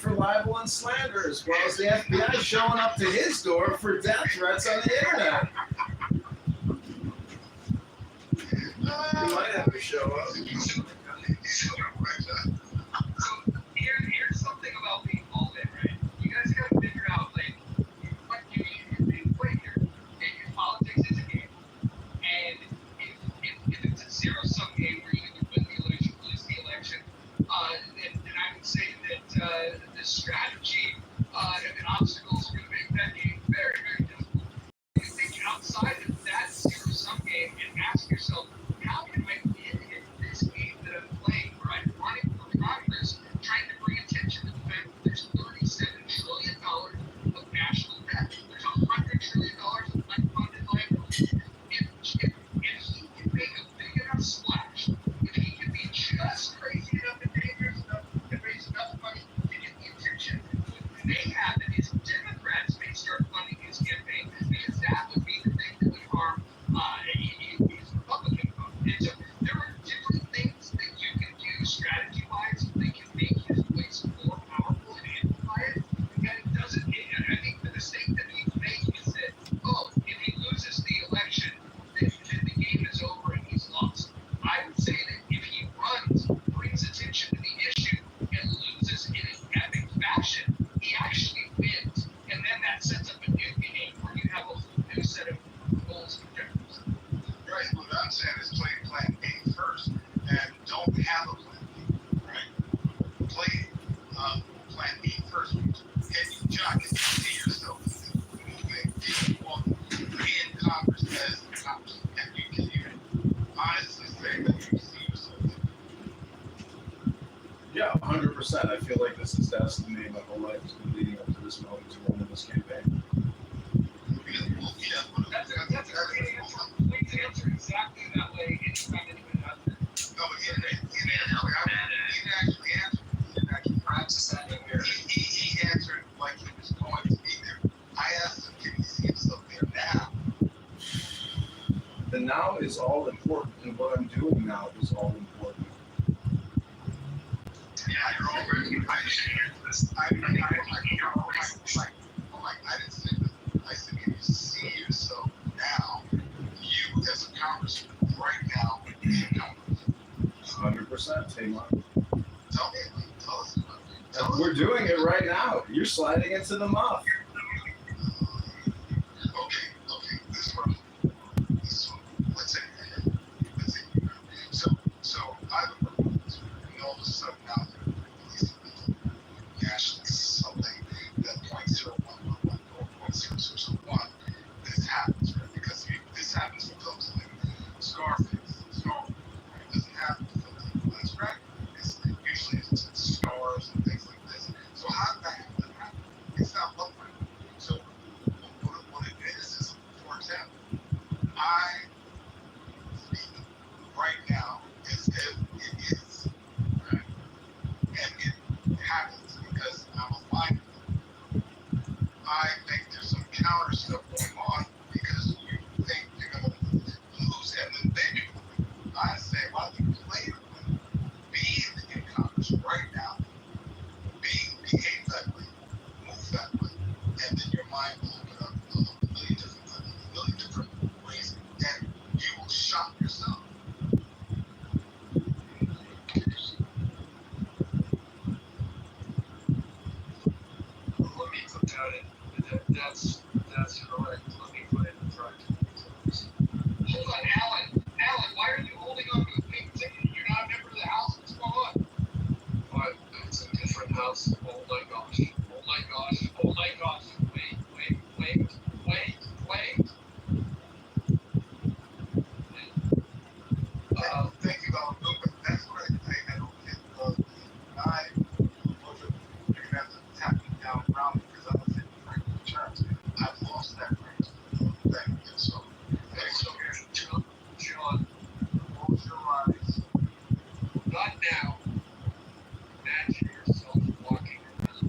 for libel and slander, as well as the FBI showing up to his door for death threats on the internet. He might have to show up. So here's something about being all in, right? You guys gotta figure out, like, what you play here. If politics is a game, and if it's a zero-sum game where you either win the election, lose the election, then I would say that the strategy and obstacles are going to make that game very, very difficult. You think outside of that zero-sum game and ask yourself, how can I win in this game that I'm playing, where I'm running for Congress, trying to bring attention to the fact that there's $37 trillion of national debt. There's $100 trillion of unfunded liabilities. If he can make a big enough splash, if he can be just crazy enough and dangerous enough and raise enough money to get the attention, what may happen is Democrats may start funding his campaign, because that would be the thing that would harm his Republican vote. And so there are different things that you can do strategy-wise that can make his voice more powerful and amplify it. And it doesn't. I think the mistake that we make is that, if he loses the election, then the game is over and he's lost. I would say that if he runs, brings attention to the issue, and loses in an epic fashion, he actually wins. And then that sets up a new game where you have a whole new set of goals and objectives. Right. What I'm saying is play plan A first and don't have a plan B. Right? Play plan B first. And you John, can you see yourself moving people in Congress as Congressman? Can you honestly say that you see yourself there? Yeah, 100%. I feel like this is destiny. My whole life has been leading up to this moment to run in this campaign. That's a great answer. Please answer exactly that way anytime anyone has it. No, but he didn't actually practice that in here. He answered like he was going to be there. I asked him, can he see himself there now? The now is all important, and what I'm doing now is all important. Yeah, you're already. I didn't say that. I said, can you see yourself now? You as a congressman right now in Congress. 100%, Tamar. Tell us about it. We're doing it right now. You're sliding into the muff. Okay. This one. Let's say. So I have a proposal, and all of a sudden now they're releasing nationally something that 0.0111 or 0.0001. This happens, right? Because this happens with folks like Scarface, right? It doesn't happen to folks like Blitz, right? Usually it's stars and things like this. So how did that happen? It's not public. So what it is, for example, I speak right now as if it is, right? And it happens because I'm aligned with it. I think there's some counter stuff going on because you think you're going to lose and then you win. I say, why don't you play to win? Be in Congress right now. Behave that way. Move that way. And then your mind will open up a million different ways and you will shock yourself. Let me put that in. That's correct. Let me put it in front. Hold on, Alan, why are you holding on to a pink ticket? You're not a member of the House. What's going on? What? It's a different House. Oh my gosh. Wait. Thank you, Alan. But that's what I think. I don't think you're going to have to tap me down around because I'm going to take the terms. I've lost that right. Thank you. So, John, close your eyes. Not now. Imagine yourself walking around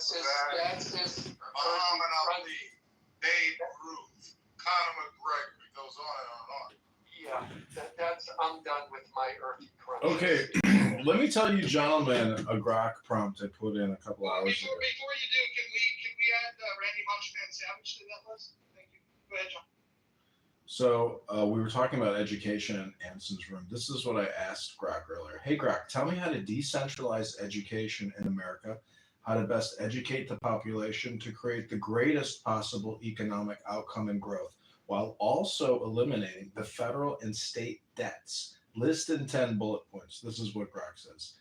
That's his phenomenally Babe Ruth, Conor McGregor. It goes on and on and on. Yeah, I'm done with my earthy crunch. Okay, let me tell you, gentlemen, a grok prompt I put in a couple hours ago. Before you do, can we add Randy Munchman Savage to that list? Thank you. Go ahead, John. So we were talking about education in Anson's room. This is what I asked Grok earlier. Hey, Grok, tell me how to decentralize education in America, how to best educate the population to create the greatest possible economic outcome and growth, while also eliminating the federal and state debts. List in 10 bullet points. This is what Grok says.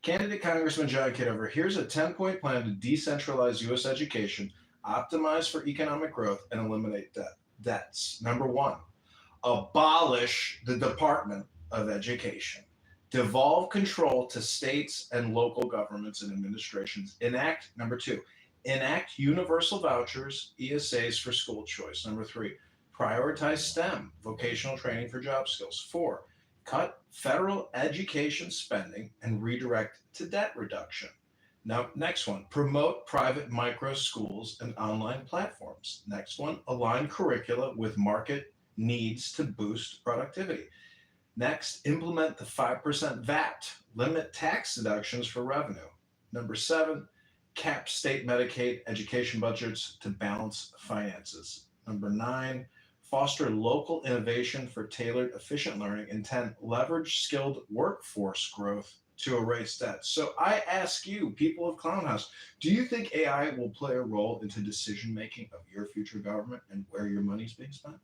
Candidate Congressman John Kitover, here's a 10-point plan to decentralize U.S. education, optimize for economic growth, and eliminate debts. Number 1, abolish the Department of Education. Devolve control to states and local governments and administrations. Number 2, enact universal vouchers, ESAs for school choice. Number 3, prioritize STEM, vocational training for job skills. 4, cut federal education spending and redirect to debt reduction. Now, next one, promote private micro schools and online platforms. Next one, align curricula with market needs to boost productivity. Next, implement the 5% VAT, limit tax deductions for revenue. Number 7, cap state Medicaid education budgets to balance finances. Number 9, foster local innovation for tailored, efficient learning. And 10, leverage skilled workforce growth to erase debt. So I ask you, people of Clown House, do you think AI will play a role into decision-making of your future government and where your money's being spent?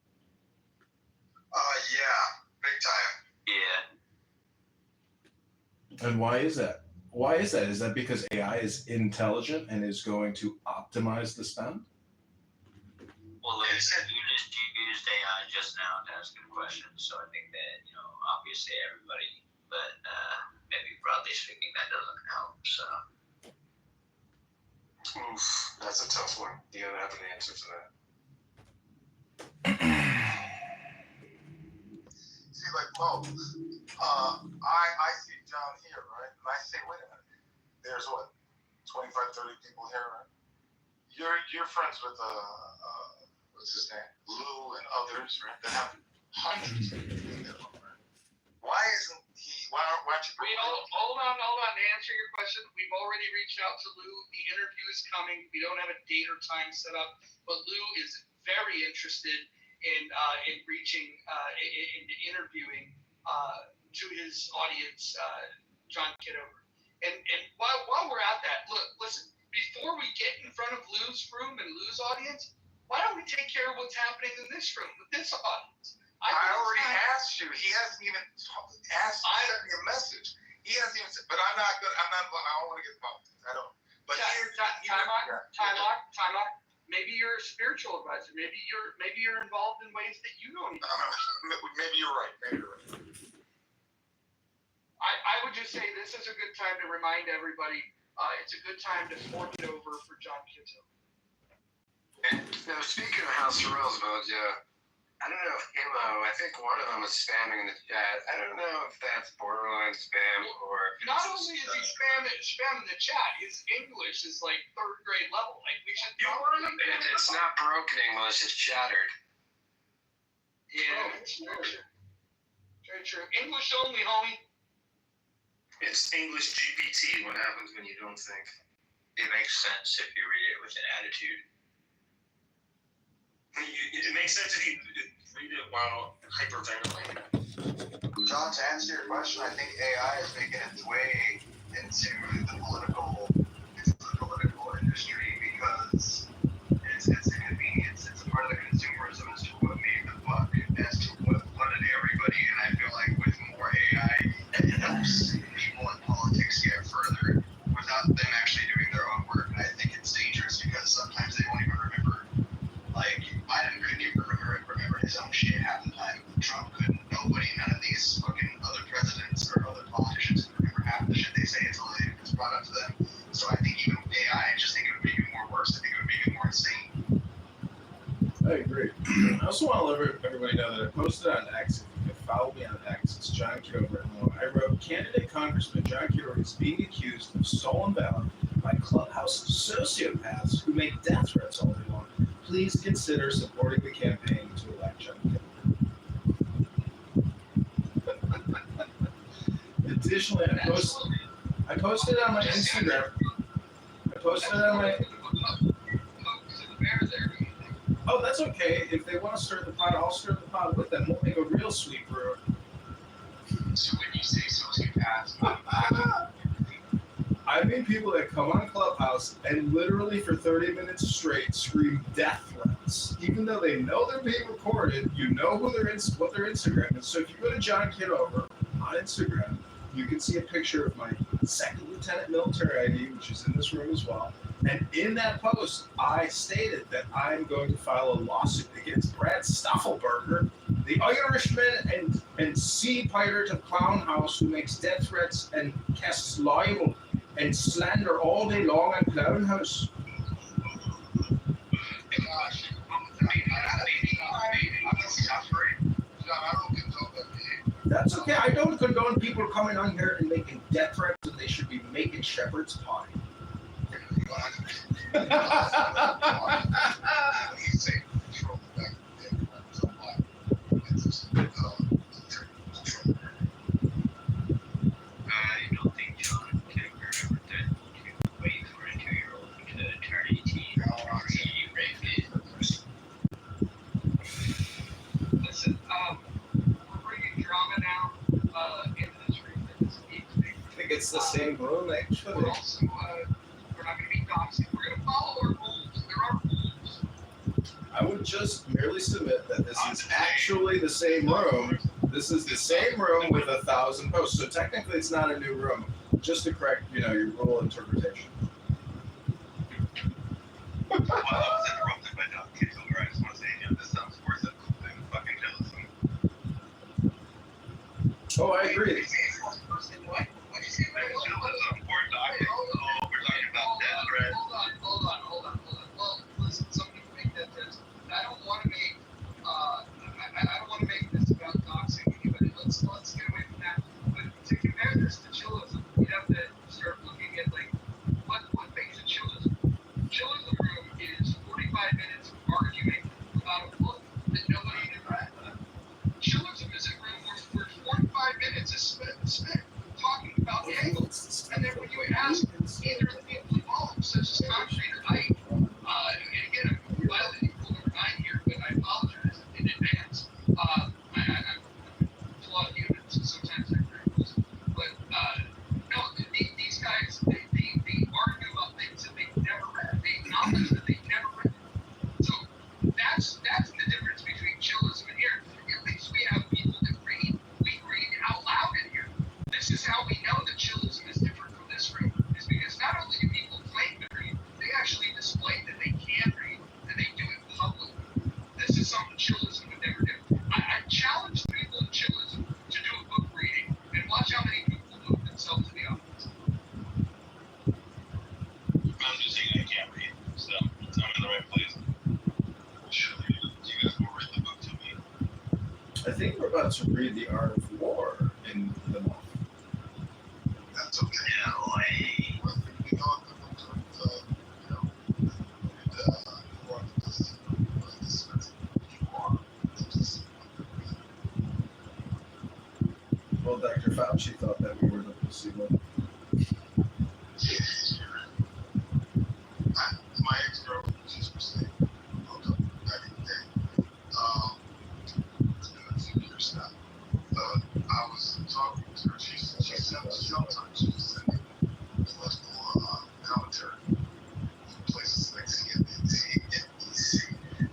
Yeah, big time. Yeah. And why is that? Why is that? Is that because AI is intelligent and is going to optimize the spend? Well, you just used AI just now to ask a question, so I think that, obviously everybody, but maybe broadly speaking, that doesn't help, so. Oof, that's a tough one. You don't have an answer for that. See, like, I see John here, right? And I say, wait a minute. There's what, 25, 30 people here, right? You're friends with what's his name, Lou and others, right? That have hundreds of people in their home, right? Why isn't he? Why aren't you? Hold on. To answer your question, we've already reached out to Lou. The interview is coming. We don't have a date or time set up, but Lou is very interested in reaching in interviewing to his audience, John Kitover. And while we're at that, listen. Before we get in front of Lou's room and Lou's audience, why don't we take care of what's happening in this room with this audience? I already asked you. He hasn't even asked me, sent me a message. He hasn't even said, but I don't want to get involved. I don't. But time out. Maybe you're a spiritual advisor. Maybe you're involved in ways that you don't even know. Maybe you're right. I would just say this is a good time to remind everybody. It's a good time to fork it over for John Kitover. And speaking of House of Roosevelt, I don't know if I think one of them is spamming in the chat. I don't know if that's borderline spam or. Not only is he spamming the chat, his English is like 3rd grade level. Like we should. It's not broken English; it's shattered. Yeah, it's very true. English only, homie. It's English GPT. What happens when you don't think? It makes sense if you read it with an attitude. It makes sense if you read it while hyperventilating. John, to answer your question, I think AI is making its way into the political industry because it's a convenience. It's a part of the consumerism as to what made the buck, as to what flooded everybody. And I feel like with more AI, it helps people in politics get further without them actually doing their own work. And I think it's dangerous because sometimes they won't even remember. Like, Biden couldn't even remember his own shit half the time. Trump couldn't. Nobody, none of these fucking other presidents or other politicians could remember half the shit they say until it's brought up to them. So I think even with AI, I just think it would make it more worse. I think it would make it more insane. I agree. I also want to let everybody know that I posted on X. If you can follow me on X, it's John Kitover. I wrote, candidate Congressman John Kitover is being accused of stolen valor by Clubhouse sociopaths who make death threats all day long. Please consider supporting the campaign to elect John Kitover. Additionally, I posted on my Instagram. Oh, that's okay. If they want to stir the pot, I'll stir the pot with them. We'll make a real sweet brew. So when you say sociopaths, I mean people that come on Clubhouse and literally for 30 minutes straight scream death threats. Even though they know they're being recorded, you know what their Instagram is. So if you go to John Kitover on Instagram, you can see a picture of my second lieutenant military ID, which is in this room as well. And in that post, I stated that I'm going to file a lawsuit against Brad Stuffelberger, the Irishman and sea pirate of Clown House who makes death threats and casts libel and slander all day long on Clown House. gosh, I'm suffering. I don't condone that behavior. That's okay. I don't condone people coming on here and making death threats and they should be making shepherd's pie. You say control back then, so what? It's just control. I don't think John Kitover ever did to wait for a 2-year-old to turn 18 before he raped it. Listen, we're bringing drama now into this room. I think it's the same room, actually. We're also, we're not going to be doxing. We're going to follow our rules. There are rules. I would just merely submit that this is actually the same room. This is the same room with 1,000 posts. So technically it's not a new room. Just to correct, your rule interpretation. Well, I was interrupted by John Kitover. I just want to say, this sounds worse than fucking jealousy. Oh, I agree. What did you say? Journalism, poor doctor. Oh, we're talking about death threats. Hold on. Well, listen, some people make death threats. I don't want to make, I don't want to make this about doxing anybody. Let's get away from that. But to compare this to chillism, you have to start looking at what makes a chillism. Chillism room is 45 minutes of arguing about a book that nobody even read. Chillism is a room where 45 minutes is spent talking about the angles. And then when you ask either of the people involved, such as concrete or height, and again, I'm violating rule number 9 here, but I apologize in advance. I'm flawed human, so sometimes I agree. But no, these guys, they argue about things that they've never read. They acknowledge that they've never read. So that's the difference between chillism and here. At least we have people that read. We read out loud in here. This is how we know that chillism is different from this room. Is because not only do people claim to read, they actually display that they can read, and they do it publicly. This is something chillism would never do. I challenge people in chillism to do a book reading and watch how many people move themselves to the office. I'm just saying I can't read, so I'm in the right place. Surely you guys will read the book to me. I think we're about to read The Art of War in the month. That's okay. No way. Well, you know, Well, Dr. Fauci thought that we were the placebo. My ex-girlfriend just was saying, hooked up back in the day. It's been a few years now. I was talking to her. She sometimes she was sending political commentary from places like CNBC.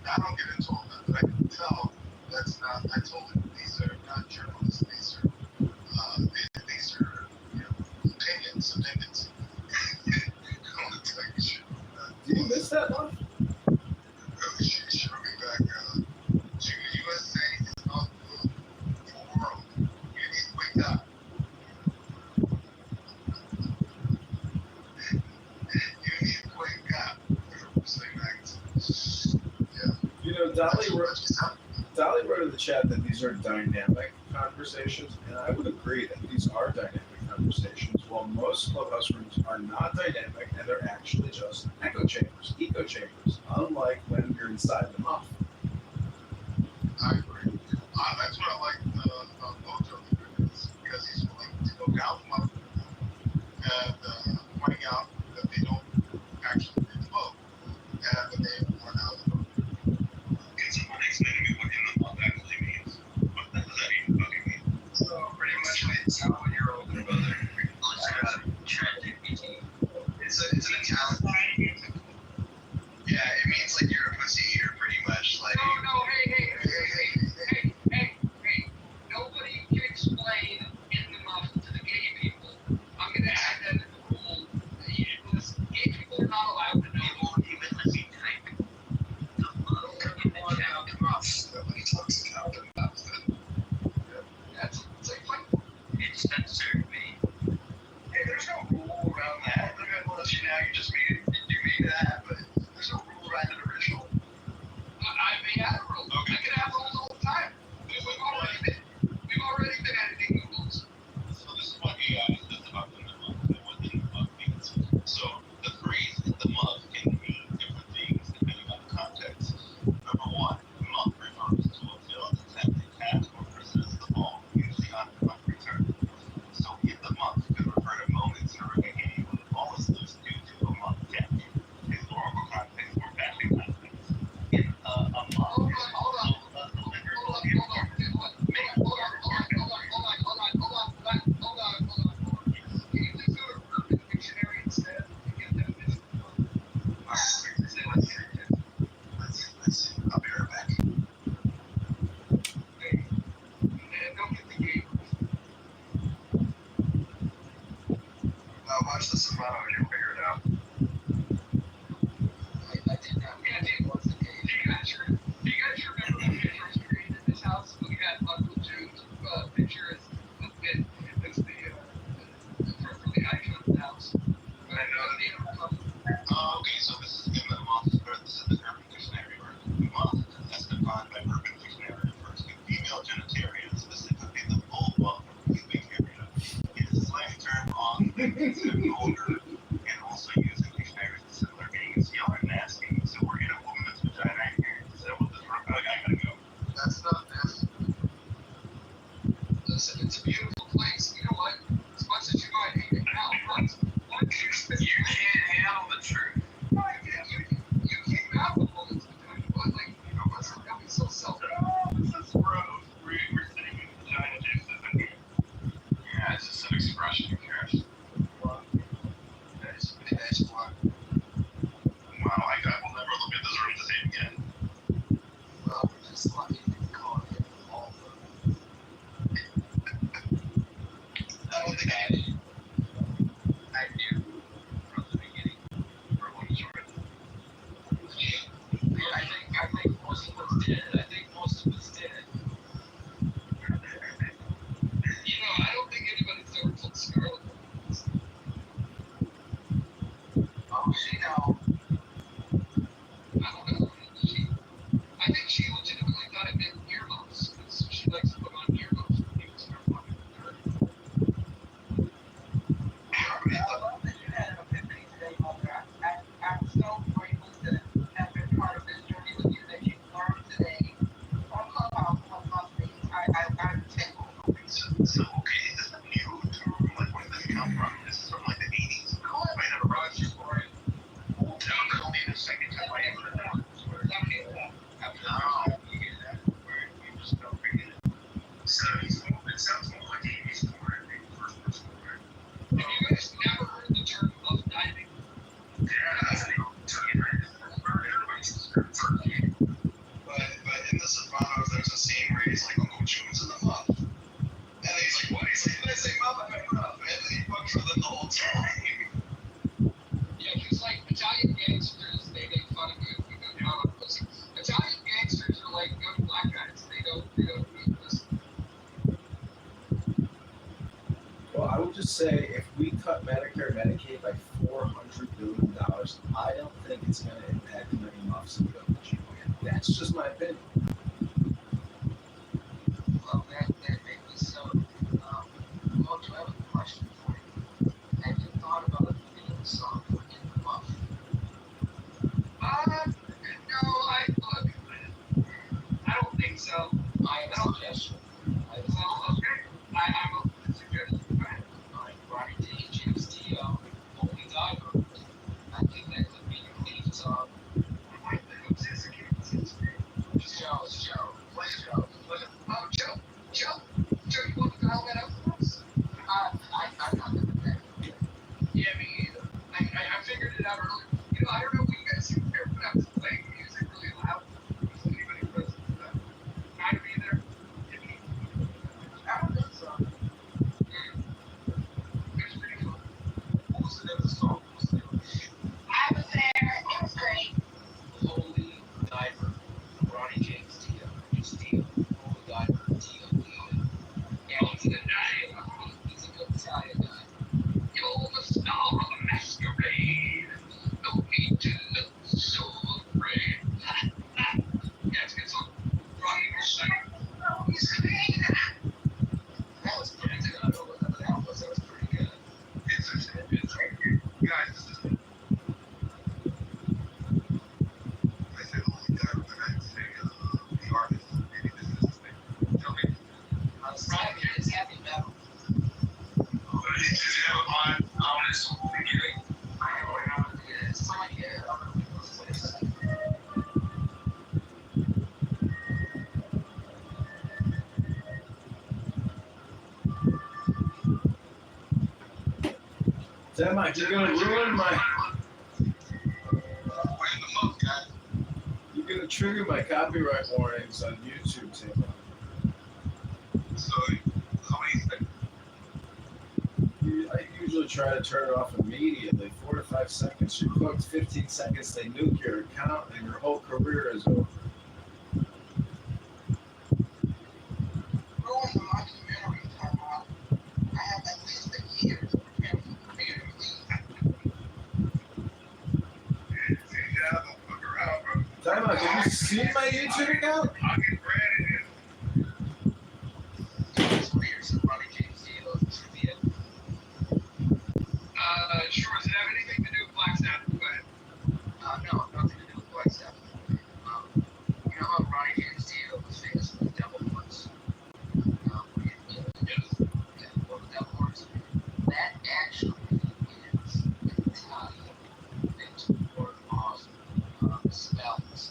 Now, I don't get into all that, but I can tell that's not. I told her these are not journalists. These are opinions. I want to tell you shit. Did you miss that one? She wrote me back. USA is not good for the world. You need to wake up. You need to wake up. Yeah. Dolly wrote in the chat that these are dynamic conversations, and I would agree that these are dynamic conversations rooms. Well, most clubhouse rooms are not dynamic, and they're actually just echo chambers, unlike when you're inside the muff. I agree. That's what I like Mojo is because he's willing to go down the muff and pointing out that they don't actually read the book and that they are now the book. Can someone explain to me what in the muff actually means? What does that even fucking mean? So pretty much like how your older brother. It's an Italian. Yeah, it means like you're a pussy eater, pretty much. Like. No, hey. Nobody can explain in the muff to the gay people. I'm gonna add that in the rule. Listen, gay people are not allowed to know. You won't even let me type the muff in the chat. Nobody talks about the muff. That's like It censored me. Hey, there's no rule around that. They're gonna let you know you just made that, but there's no rule around an original. I may have rules. I can have rules all the time. We've already been editing the rules. So this is what AI is just about in the muff and what in the muff means. So the phrase in the muff can mean different things depending on the context. Number one, the muff refers to a field that's empty task or presents the ball, usually on punt return. So in the muff could refer to moments in a rugby game when the ball is loose due to a muff catch. Historical context or passing context. In a muff. Hold on. Can you please go to Urban Dictionary instead and get that definition? Let's see. I'll be right back. And don't get the gay Now watch the Sopranos, you'll figure it out. I did that. Yeah, dude. Do you guys remember when we first created this house? We had Uncle June's picture as the perfectly icon of the house. But I know the Okay, so this is in the muff, or this is the Urban Dictionary version. The muff, as defined by Urban Dictionary, refers to female genitalia, specifically the vulva or pubic area. It is a slang term on considered older and also used in dictionaries with similar meanings. Y'all are nasty, so we're in a woman's vagina here. Is that what this I gotta go. That's not this. Listen, it's a beautiful place. You know what? As much as you might hate it now, You can't handle the truth. you came out of a woman's vagina, but like, you know, listen, don't be so selfish. This is gross. We're sitting in vagina juices in here. Yeah, it's just an expression, who cares? That's what. Wow, I will never look at this room the same again. Well, we're just lucky to call it all I don't think I knew from the beginning for what it's worth. I think most of us did. You know, I don't think anybody's ever told Scarlett. Oh, she know. I don't know. I think she legitimately thought it meant earmuffs because she likes to put on earmuffs when people start talking to her. I love that you had an epiphany today, Mother. I'm so grateful to have been part of this journey with you that you learned today on Clubhouse and on things. I'm thankful. So okay, this is new term. Like, where did this come from? This is from like the 80s. I never brought you for it. Don't call me the second time I ever heard it. After that, you hear that word, you just don't forget it. So it sounds more like 80s porn, I think, first person porn. Have you guys never heard the term muff diving? Yeah, that's an everybody's but in the Sopranos, there's a scene where he's like, Uncle June's in the muff. And he's like, what? He's like, did I say muff? I meant muff. And then he fucks with them the whole time. Yeah, because like Italian gangsters, they make fun of you if you go down on pussy. Italian gangsters are like young black guys. They don't do this. Well, I would just say if we cut Medicare and Medicaid by $400 billion, I don't think it's going to impact many muffs in the OG. That's just my opinion. Well, that makes me so. Mojo, I have a question for you. song for In the Muff? No, look, I don't think so. I have a suggestion. Well, okay. I'm open to suggestions. Go ahead. Alright, Ronnie D, James Dio, Holy Diver. I think that could be your theme song. Wait, who's this again? It's Joe. Play Joe. Oh, Joe, you want to dial that up for us? I'm not gonna bet. Yeah, me either. I figured it out earlier. You know, I don't know if you guys can hear, but I was playing music really loud. If anybody present to that. Can I be there? I don't think so. It was pretty cool. What was the name of the song? I was there. It was great. Holy Diver. Ronnie James Dio. James Dio. Holy Diver. Dio. Yeah, he's a good guy. He's a good Italian guy. You're the star of the masquerade. No need to look so afraid. Yeah, it's a good song. Ronnie will sing. Oh, he's great. That was pretty good. I don't know what that was. That was pretty good. Guys, this is. I said Holy Diver, but I didn't say the artist. Maybe this is his thing. Tell me. It's heavy metal. Did you have a mind on this beginning? I don't know. It's fine. Yeah, I don't know what it is. Damn, Mike, you're gonna ruin my. We're in the month, guys. You're gonna trigger my copyright warnings on YouTube, Tim. So, how many seconds? I usually try to turn it off immediately, 4 to 5 seconds. You're cooked 15 seconds, they nuke your account, and your whole career is over. Ruin the documentary time out. I have at least a year to prepare for the release. See, yeah, don't fuck around, bro. Time out, have you seen my YouTube account? I'll get branded in. It's weird. So Ronnie James Dio trivia. Sure, does it have anything to do with Black Sabbath? Go ahead. No, nothing to do with Black Sabbath. You know how Ronnie James Dio was famous for the Devil Horns? Well, the Devil Horns. That actually is an Italian thing to word on spells,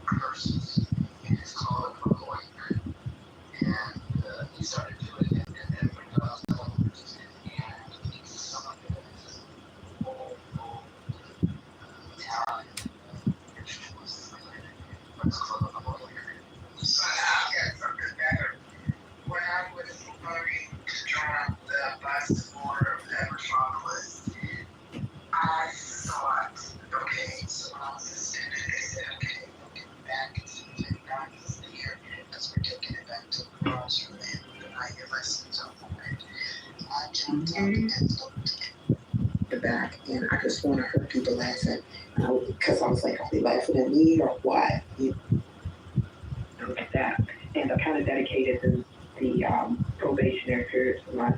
curses, and it's called a goiter. And he started doing it, and then when I was Devil Horns, and he's someone that is old Italian rituals related. Let's call it a goiter. So I get something better. When I was learning to drive the bus for the metropolis, I thought, okay, so I was assistant, and they said, okay, we'll get back to the technologies here as we're taking it back to the classroom and we're gonna hear lessons on it. I jumped up and looked at the back, and I just want to hurt people laughing because I was like, are they laughing at me or what? Like that, and I kind of dedicated the probationary period to my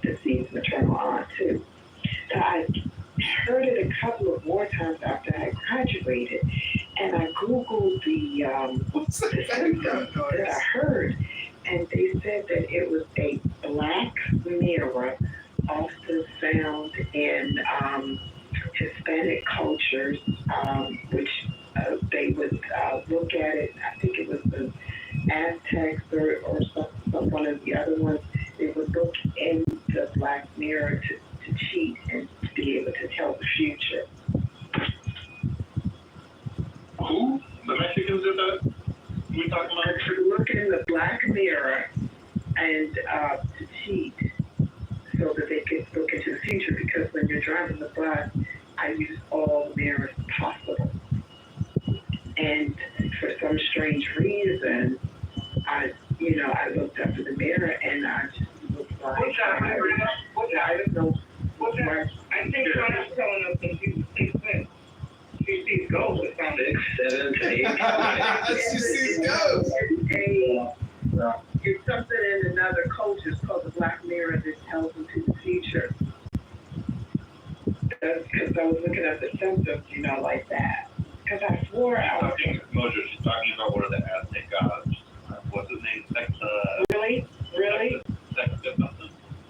deceased maternal aunt too. So I heard it a couple of more times after I graduated, and I googled the symptoms that I heard, and they said that it was a black mirror, often found in Hispanic cultures, which they would look at it. I think it was the Aztecs or some one of the other ones. They would look in the black mirror to cheat and to be able to tell the future. Who? The Mexicans did that? We talking about? To look in the black mirror and to cheat so that they could look into the future, because when you're driving the bus, I use all mirrors possible. And for some strange reason, I looked up in the mirror and I just looked like, I don't know. I think Connor's telling us that she's 6 cents. She sees gold with founded 7 to 8. She sees ghosts. It's something in another culture. It's called the black mirror that tells into the future. That's because I was looking at the symptoms, like that. Because I swore I was. She's talking about one of the Aztec gods. What's his name? Really?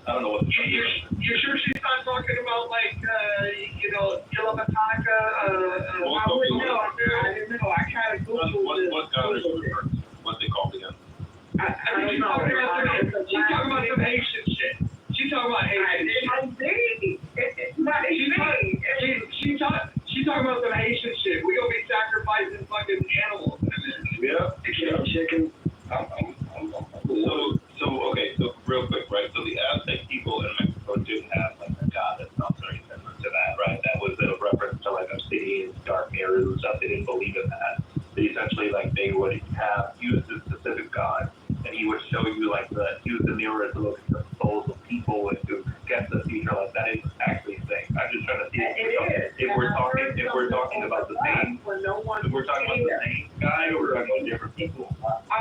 I don't know what the You're sure she's not talking about Kilomataka? I wouldn't know. I didn't know. I tried to Google this. What god is she referring to? What's they called again? I don't know. She's talking about some Haitian shit. She's talking about Haitian shit. She's talking about some Haitian shit. We gonna be sacrificing fucking animals. Yeah. Chicken. So real quick, right? So the Aztec people in Mexico did have like a god that sounds very similar to that, right? That was a reference to like obsidian, dark areas and stuff. They didn't believe in that. They essentially they would have used a specific god, and he would show you he was the mirror to look at the souls of people and to get the future. Like that is actually a thing. I'm just trying to see if we're talking about the same. If we're talking about the same guy or we're talking about different people. I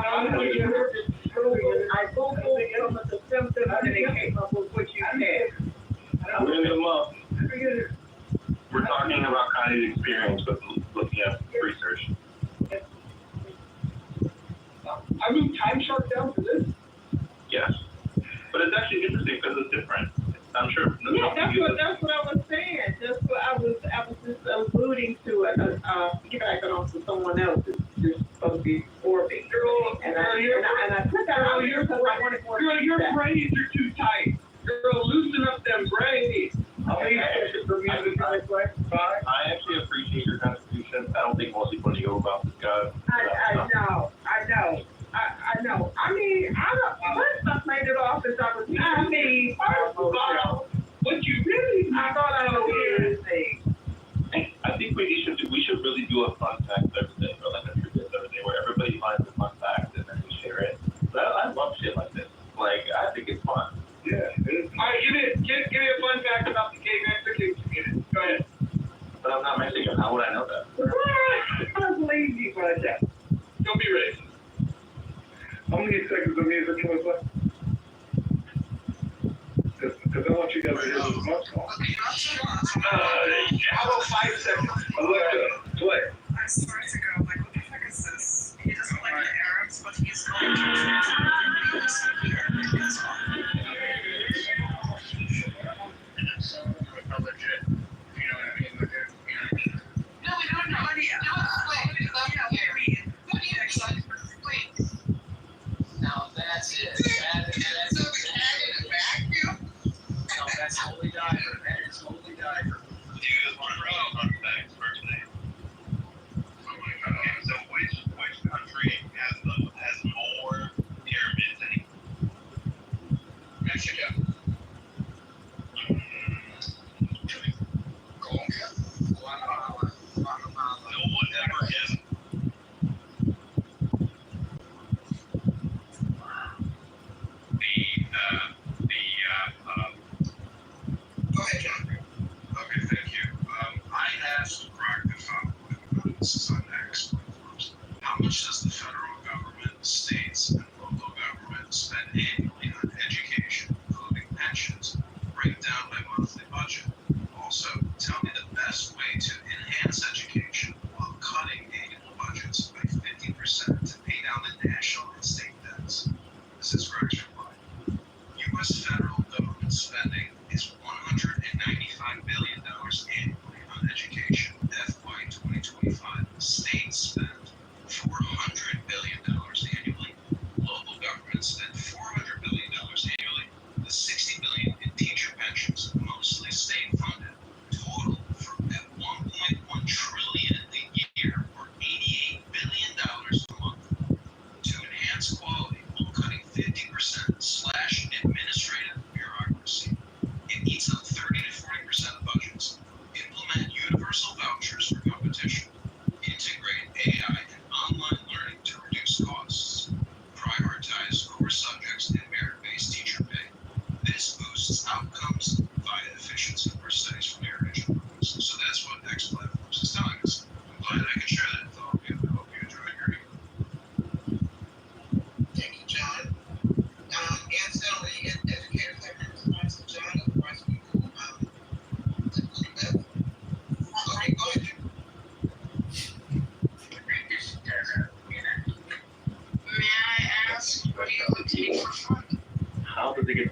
Googled some of the symptoms and it came up with what you said. We're in the month. We're talking about kind of experience, but looking at research. I moved Time Shark down for this. Yes, but it's actually interesting because it's different. I'm sure. Yeah, that's what I was saying. That's what I was just alluding to. Back on to someone else. It's supposed to be for me. And I put that out here because I wanted more. Girl, your braids are too tight. Girl, loosen up them braids. I actually appreciate your contribution. I don't think most people knew about this guy. I know. I mean, I made it off as I was. I mean, first of all, what you really? I thought I was hearing things. I think we should really do a fun fact every day, or like a trivia every day, where everybody finds a fun fact and then we share it. But I love shit like this. Like I think it's fun. Yeah. All right, give me a fun fact about the gay Mexican community. Go ahead. But I'm not Mexican. How would I know that? I don't believe you for that. Don't be racist. How many seconds of music can we play? Because I want you guys to hear this much more. How about 5 seconds? Alexa, play. I swear to God, like, what the fuck is this? He doesn't like the Arabs, but he's going to here as well. Legit. You know what I mean? Legit. No, we don't know. Now that's it. That's holy diver. That is holy diver. Do you guys want to run fun facts for today? Okay, so which country has more pyramids than any? Mexico. Colombia. No one ever guessed. Go ahead, John. Okay, thank you. I asked Brock the following. This is on next. How much does the federal government, states, and local government spend annually on education, including pensions? Break down my monthly budget. Also, tell me the best way to enhance education while cutting annual budgets by 50% to pay down the national and state debts. This is Greg's reply. U.S. federal government spending is $195 billion annually on education. FY 2025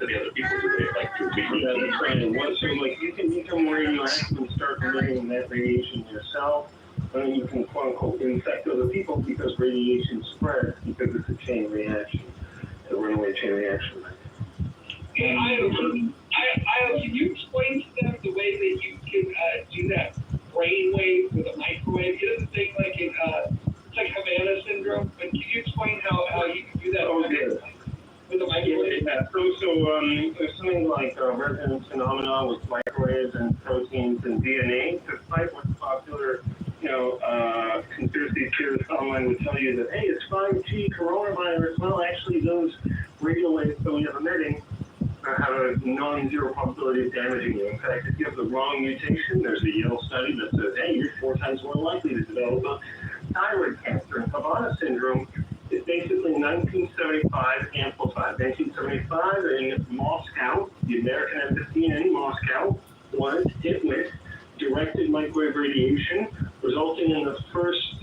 to the other people who they like to be. That's right. Once so like you can become radioactive and start emitting that radiation yourself, and then you can quote unquote infect other people because radiation spreads because it's a chain reaction, a runaway chain reaction. Hey, Io, can you explain to them the way that you can do that brainwave with a microwave? He doesn't think like it's like Havana syndrome, but can you explain how you can do that? Oh, yeah. With a microwave? Yeah. So there's something like resonance phenomena with microwaves and proteins and DNA. Despite what's popular, conspiracy theorists online would tell you that, hey, it's 5G coronavirus. Well, actually, those radio waves that we have emitting have a non-zero probability of damaging you. In fact, if you have the wrong mutation, there's a Yale study that says, hey, you're 4 times more likely to develop a thyroid cancer. And Havana syndrome is basically 1975 amplified. 1975 in Moscow, the American embassy in Moscow was hit with directed microwave radiation, resulting in the first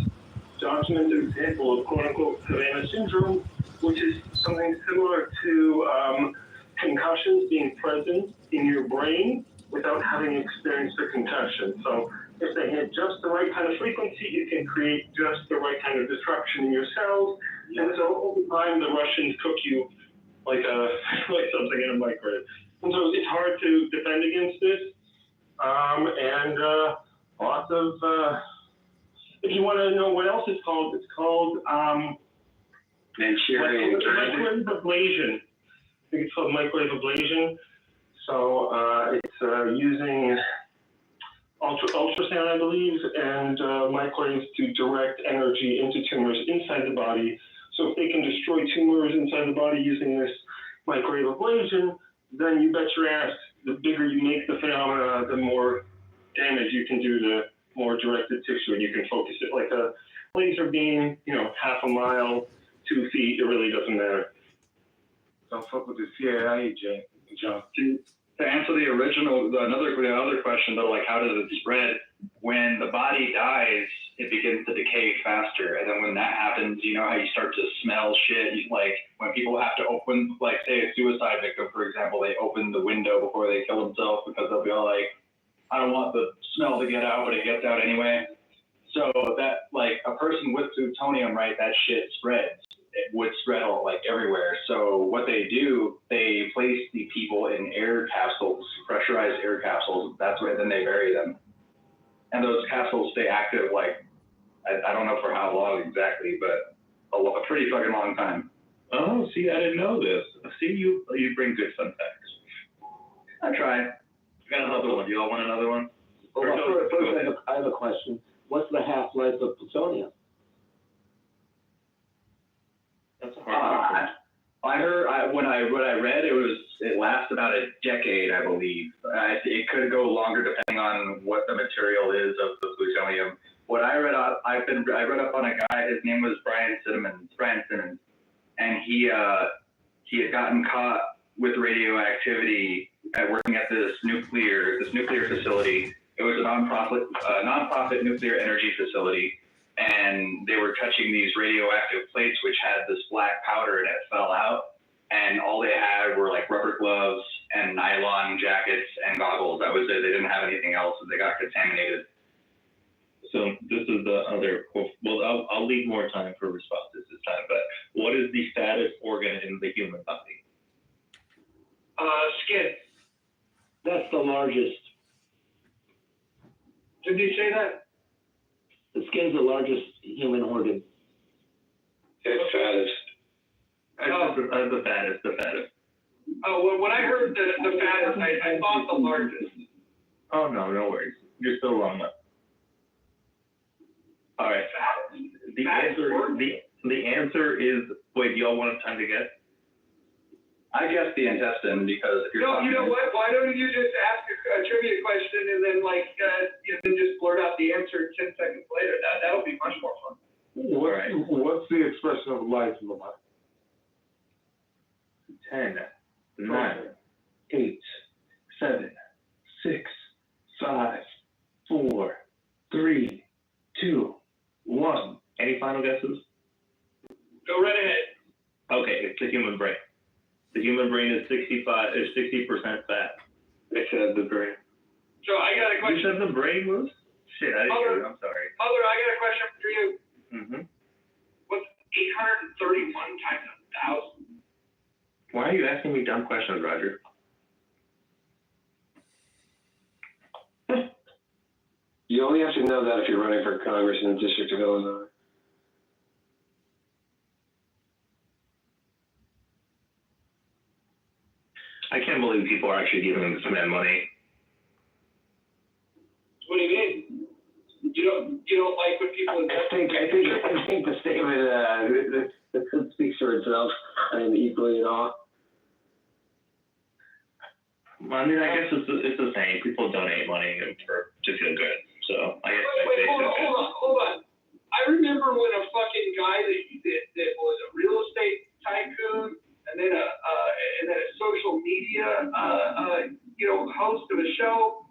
documented example of quote-unquote Havana syndrome, which is something similar to concussions being present in your brain without having experienced a concussion. So if they hit just the right kind of frequency, you can create just the right kind of disruption in your cells. And so over time, the Russians cook you like something in a microwave. And so it's hard to defend against this. Lots of, if you want to know what else it's called Manchurian microwave ablation. I think it's called microwave ablation. So it's using ultrasound, I believe, and microwaves to direct energy into tumors inside the body. So if they can destroy tumors inside the body using this microwave ablation, then you bet your ass, the bigger you make the phenomena, the more damage you can do to more directed tissue, and you can focus it like a laser beam, half a mile, 2 feet, it really doesn't matter. Don't fuck with the CIA, John. To answer another question though, like how does it spread? When the body dies, it begins to decay faster, and then when that happens, you know how you start to smell shit. Like when people have to open, like say a suicide victim, for example, they open the window before they kill themselves because they'll be all like, I don't want the smell to get out, but it gets out anyway. So that like a person with plutonium, right? That shit spreads. It would spread all like everywhere. So what they do, they place the people in air capsules, pressurized air capsules. That's where then they bury them. And those capsules stay active like, I don't know for how long exactly, but a pretty fucking long time. Oh, see, I didn't know this. See, you bring good fun facts. I try. I got another one. Do you all want another one? Well, first I have a question. What's the half-life of plutonium? That's a hard question. I heard when I read it lasts about a decade, I believe. It could go longer depending on what the material is of the plutonium. What I read up, I read up on a guy. His name was Brian Simmons, and he had gotten caught with radioactivity working at this nuclear facility. It was a nonprofit nuclear energy facility. And they were touching these radioactive plates, which had this black powder, and it fell out. And all they had were like rubber gloves and nylon jackets and goggles. That was it. They didn't have anything else, and they got contaminated. So this is the other. Well, I'll leave more time for responses this time. But what is the fattest organ in the human body? Skin. That's the largest. Did you say that? The skin's the largest human organ. It's fattest. The fattest. Oh, well, when I heard the fattest, I thought the largest. Oh, no worries. You're still wrong, though. All right. The answer is, wait, do y'all want time to guess? I guess the intestine, because if you're No, you know what? Why don't you just ask a trivia question and then then just blurt out the answer 10 seconds later? That'll be much more fun. What's the expression of life in the body? 10, 9, 8, 7, 6, 5, 4, 3, 2, 1. Any final guesses? Go right ahead. Okay, it's the human brain. The human brain is 60% fat. I said the brain. So I got a You question. said the brain was? Shit, I didn't hear you. I'm sorry. Mother, I got a question for you. Mm-hmm. What's 831 times 1,000? Why are you asking me dumb questions, Roger? You only have to know that if you're running for Congress in the District of Illinois. I can't believe people are actually giving this man money. What do you mean? You don't like when people I think the statement that speaks for itself. I am equally in awe. I mean, I guess it's the same. People donate money to feel good. So I guess. Wait, hold on. I remember when a fucking guy that was a real estate tycoon and then a social media host of a show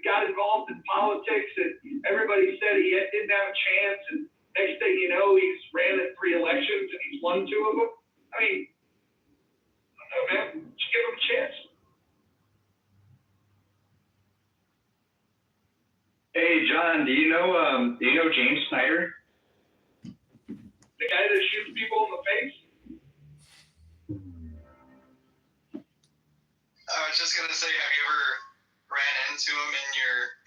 got involved in politics and everybody said he didn't have a chance, and next thing you know he's ran at 3 elections and he's won 2 of them. I mean, I don't know, man. Just give him a chance. Hey, John, do you know James Snyder? The guy that shoots people in the face? I was just gonna say, have you ever ran into him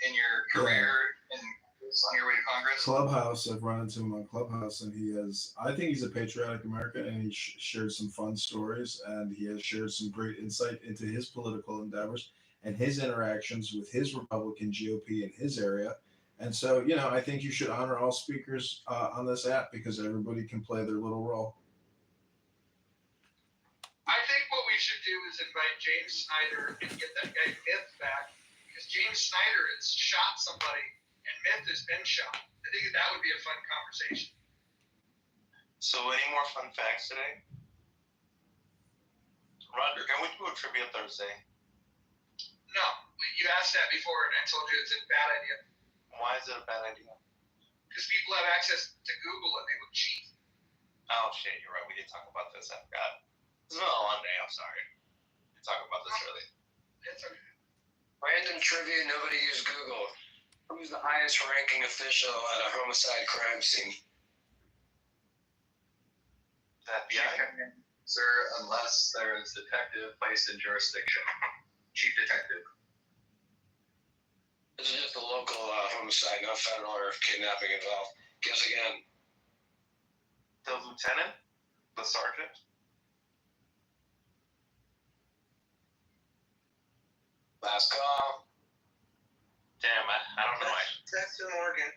in your career on your way to Congress? Clubhouse, I've run into him on Clubhouse, and I think he's a patriotic American, and he shared some fun stories, and he has shared some great insight into his political endeavors and his interactions with his Republican GOP in his area. And so, I think you should honor all speakers on this app because everybody can play their little role. I think what we should do is invite James Snyder and get that guy Myth back, because James Snyder has shot somebody and Myth has been shot. I think that would be a fun conversation. So, any more fun facts today? Roger, can we do a trivia Thursday? No, you asked that before and I told you it's a bad idea. Why is it a bad idea? Because people have access to Google and they would cheat. Oh shit, you're right. We did talk about this. I forgot. It's been a long day. I'm sorry. We talked about this early. It's okay. Random trivia, nobody used Google. Who's the highest ranking official at a homicide crime scene? The FBI? Sir, unless there is detective placed in jurisdiction. Chief detective. This is just a local homicide, not federal or kidnapping involved. Guess again. The lieutenant? The sergeant? Last call. Damn, I don't know. That's Morgan.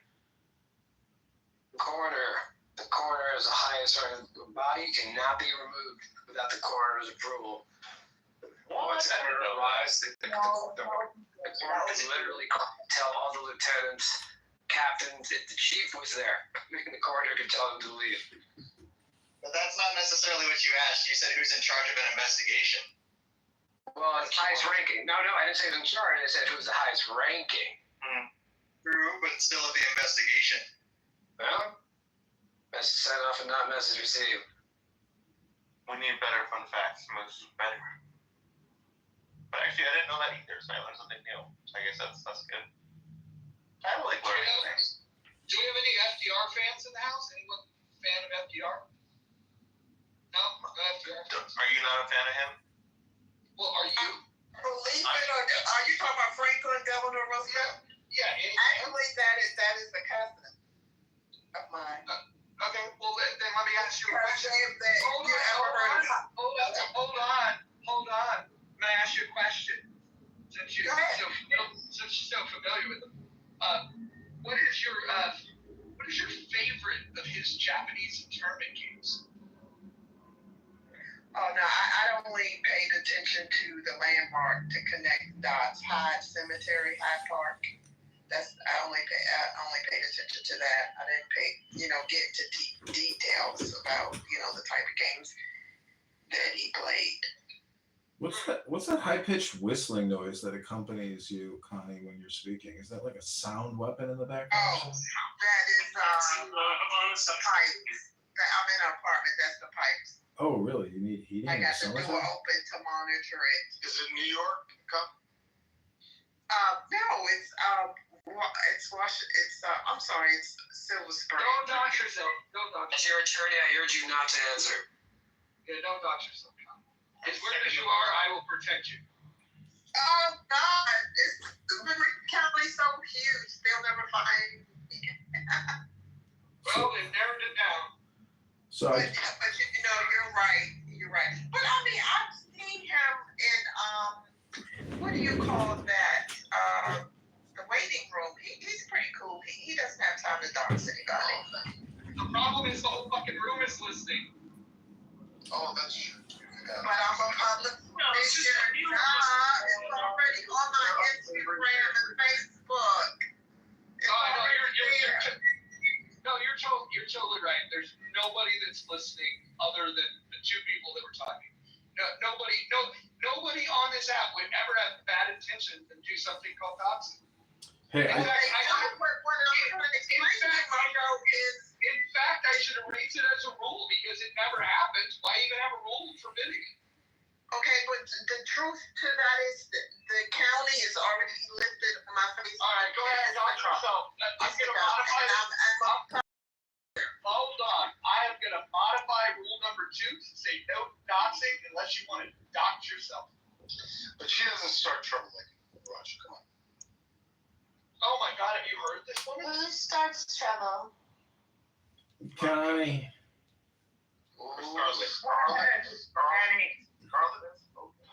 Coroner. The coroner is the highest rank. The body cannot be removed without the coroner's approval. Once that arrives, the coroner can literally tell all the lieutenants, captains, if the chief was there, the coroner could tell them to leave. But that's not necessarily what you asked. You said who's in charge of an investigation. Well, it's highest ranking. No, I didn't say it in charge. I said who's the highest ranking. True, but it's still at the investigation. Well, message sent off and not message received. We need better fun facts. Most better. But actually, I didn't know that either, so I learned something new. So I guess that's good. I like learning things. Do we have any FDR fans in the house? Anyone fan of FDR? No FDR fans. Are you not a fan of him? Well, are you? Believe it or not, are you talking about Franklin Delano Roosevelt? Yeah. Actually, that is the cousin of mine. Okay, well then let me ask you a question. Hold on. May I ask you a question? Since you're so familiar with him, what is your favorite of his Japanese internment games? Oh no, I only paid attention to the landmark to connect dots. Hyde Cemetery, Hyde Park. I only paid attention to that. I didn't get into deep details about the type of games that he played. What's that high-pitched whistling noise that accompanies you, Connie, when you're speaking? Is that like a sound weapon in the background? Oh, that is the pipes. I'm in an apartment. That's the pipes. Oh, really? You need heat meeting I in got the the door summertime? open to monitor it. Is it New York? No, I'm sorry, it's Silver Spring. Don't dox yourself. Don't dox As yourself. your attorney, I urge you not to answer. Yeah, don't dox yourself. As weird as you are, I will protect you. Oh God, the county's so huge, they'll never find me. Well, they've narrowed it down. So But you know, you're right. But I mean, I've seen him in what do you call that? The waiting room. He's pretty cool. He doesn't have time to dox anybody. The problem is the whole fucking room is listening. Oh, that's true. But I'm a public figure. It's already on my Instagram and Facebook. It's already there. No, you're totally right. There's nobody that's listening other than the two people that were talking. Nobody on this app would ever have bad intentions and do something called doxing. hey, In fact, I should have raised it as a rule because it never happens. Why even have a rule forbidding it? Okay, but the truth to that is that the county is already listed on my Facebook. All right, go ahead and dox yourself. I'm going to modify. Hold on. I am going to modify rule number 2 to say no doxing unless you want to dox yourself. But she doesn't start trouble like Roger. Come on. Oh my God, have you heard this woman? Who starts trouble? Connie. Scarlet.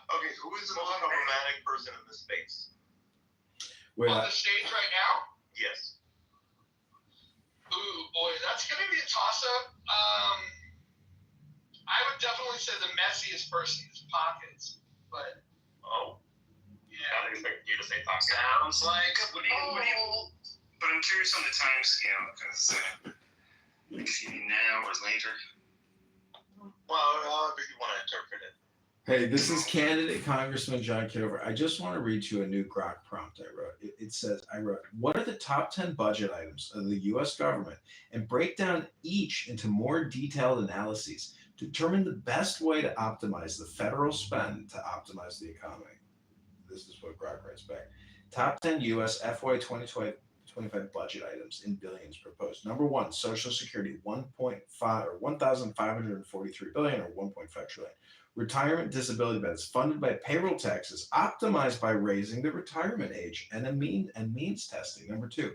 Okay, who is the most problematic person in this space? Wait, On the stage right now? Yes. Ooh, boy, that's going to be a toss-up. I would definitely say the messiest person is Pockets, but... Oh. Yeah. I expect you to say Fox. Sounds like What do you, but I'm curious on the time scale, because if you mean now or later. Well, however you want to interpret it. hey, this is candidate Congressman John Kitover. I just want to read you a new Grok prompt I wrote. It says, what are the top 10 budget items of the U.S. government and break down each into more detailed analyses to determine the best way to optimize the federal spend to optimize the economy. This is what Grok writes back. Top 10 U.S. FY 2025 budget items in billions proposed. Number 1, Social Security, 1.5 or 1,543 billion or 1.5 trillion. Retirement disability benefits funded by payroll taxes, optimized by raising the retirement age and means testing. Number 2,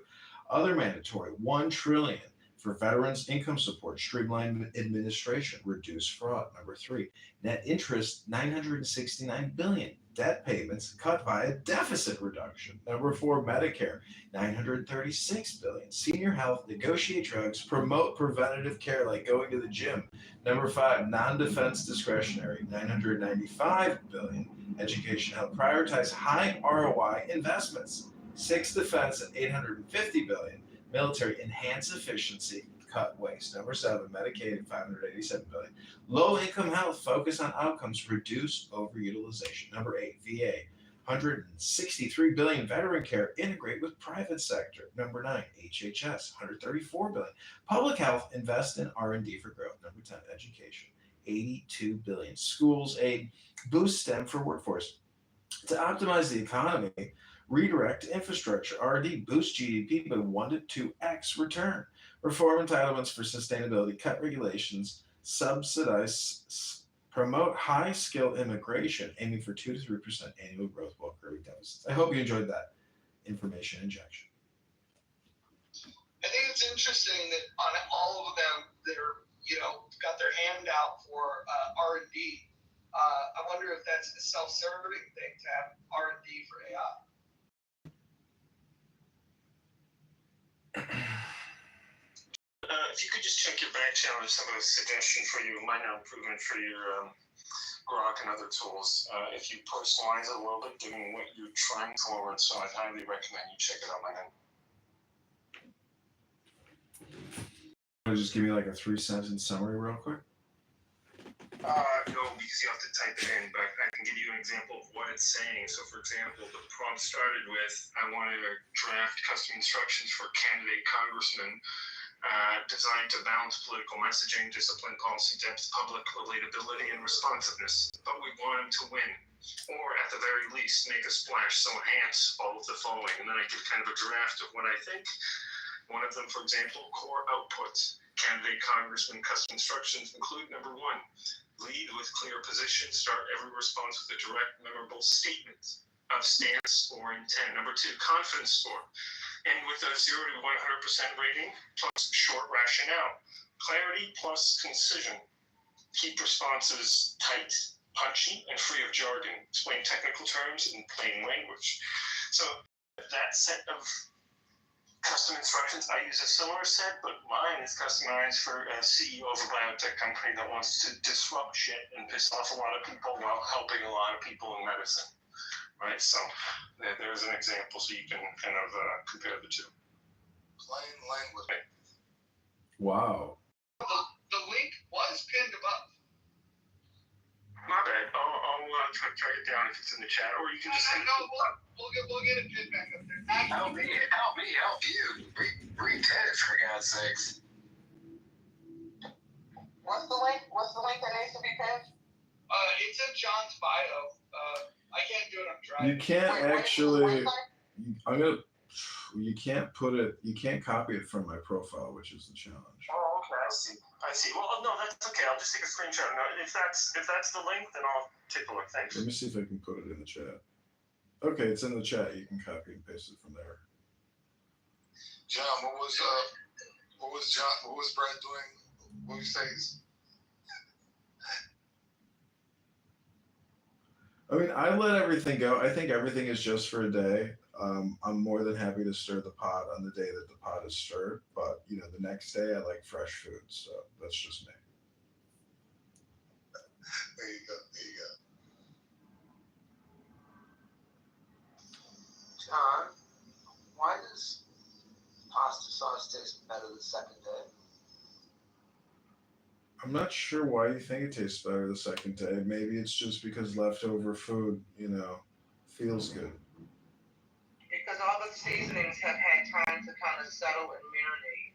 other mandatory, 1 trillion for veterans income support, streamline administration, reduce fraud. Number 3, net interest, 969 billion. Debt payments cut via deficit reduction. Number 4, Medicare, 936 billion. Senior health, negotiate drugs, promote preventative care like going to the gym. Number 5, non-defense discretionary, 995 billion. Education help prioritize high ROI investments. 6, defense at 850 billion. Military, enhance efficiency, cut waste. Number 7, Medicaid, 587 billion. Low-income health, focus on outcomes, reduce overutilization. Number 8, VA, 163 billion. Veteran care, integrate with private sector. Number 9, HHS, 134 billion. Public health, invest in R&D for growth. Number 10, education, 82 billion. Schools aid, boost STEM for workforce. To optimize the economy, redirect infrastructure, R&D, boost GDP by 1 to 2x return. Reform entitlements for sustainability, cut regulations, subsidize, promote high-skill immigration, aiming for 2 to 3% annual growth while curbing deficits. I hope you enjoyed that information injection. I think it's interesting that on all of them, they're, got their hand out for R&D. I wonder if that's a self-serving thing to have R&D for AI. If you could just check your back channel with some of the suggestions for your minor improvement for your Grok and other tools. If you personalize it a little bit, given what you're trying forward, so I'd highly recommend you check it out, my man. Just give me like a 3-sentence summary real quick. No, because you have to type it in, but I can give you an example of what it's saying. So, for example, the prompt started with, I want to draft custom instructions for candidate congressman. designed to balance political messaging, discipline, policy depth, public relatability, and responsiveness. But we want him to win, or at the very least, make a splash. So enhance all of the following. And then I give kind of a draft of what I think. One of them, for example, core outputs. Candidate Congressman custom instructions include number 1, lead with clear position. Start every response with a direct, memorable statement of stance or intent. Number 2, confidence score. And with a 0 to 100% rating plus short rationale. Clarity plus concision. Keep responses tight, punchy, and free of jargon. Explain technical terms in plain language. So that set of custom instructions, I use a similar set, but mine is customized for a CEO of a biotech company that wants to disrupt shit and piss off a lot of people while helping a lot of people in medicine. Right? So there's an example so you can kind of compare the two. Plain language. Wow. The link was pinned above. My bad. I'll try to track it down if it's in the chat, or you can just send it. No, we'll get it pinned back up there. Help me, help you. Read it for God's sakes. What's the link? What's the link that needs to be pinned? It's in John's bio. I can't do it. I'm driving. You can't actually. You can't put it. You can't copy it from my profile, which is the challenge. Oh, okay. I see. Well, no, that's okay. I'll just take a screenshot. No, if that's the link, then I'll take a look. Thanks. Let me see if I can put it in the chat. Okay, it's in the chat. You can copy and paste it from there. John, what was Brad doing? What was he saying? I mean, I let everything go. I think everything is just for a day. I'm more than happy to stir the pot on the day that the pot is stirred. But, you know, the next day I like fresh food. So that's just me. There you go. John, why does pasta sauce taste better the second day? I'm not sure why you think it tastes better the second day. Maybe it's just because leftover food, you know, feels good. Because all the seasonings have had time to kind of settle and marinate.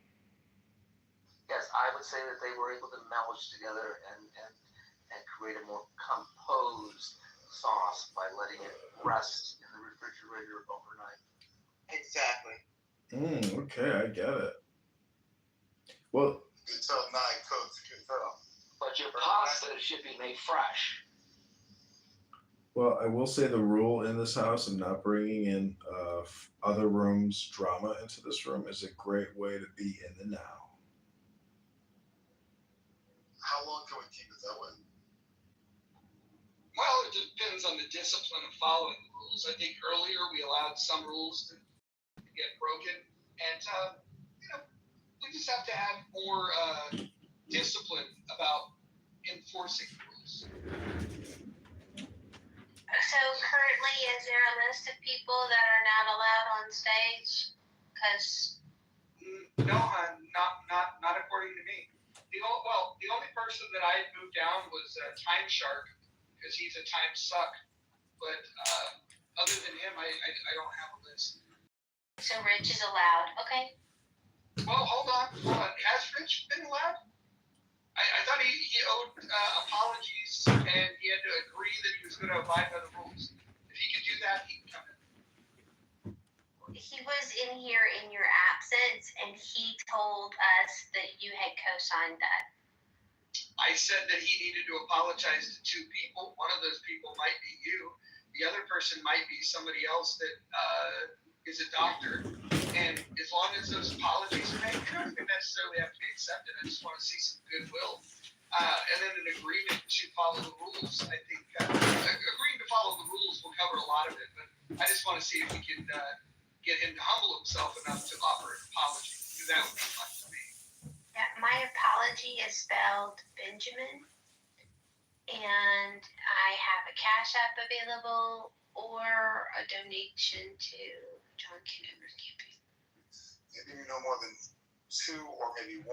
Yes, I would say that they were able to mellosh together and create a more composed sauce by letting it rest in the refrigerator overnight. Exactly. Okay, I get it. Well, You can tell now he cooks. You can tell. But your pasta should be made fresh. Well, I will say the rule in this house of not bringing in other rooms' drama into this room is a great way to be in the now. How long can we keep it that way? Well, it depends on the discipline of following the rules. I think earlier we allowed some rules to get broken, and we just have to have more discipline about enforcing the rules. So currently, is there a list of people that are not allowed on stage? Because No, not according to me. The only person that I had moved down was Time Shark, because he's a time suck. But other than him, I don't have a list. so Rich is allowed. Okay. Well, hold on. Has Rich been allowed? I thought he owed apologies and he had to agree that he was going to abide by the rules. If he could do that, he can come in. He was in here in your absence, and he told us that you had co-signed that. I said that he needed to apologize to 2 people. One of those people might be you. The other person might be somebody else that is a doctor. And as long as those apologies are made, they don't even necessarily have to be accepted. I just want to see some goodwill. And then an agreement to follow the rules. I think agreeing to follow the rules will cover a lot of it. But I just want to see if we can get him to humble himself enough to offer an apology. Because that would be fun for me. Yeah, my apology is spelled Benjamin, and I have a Cash App available or a donation to John Kitover's campaign. Maybe no more than 2 or maybe 1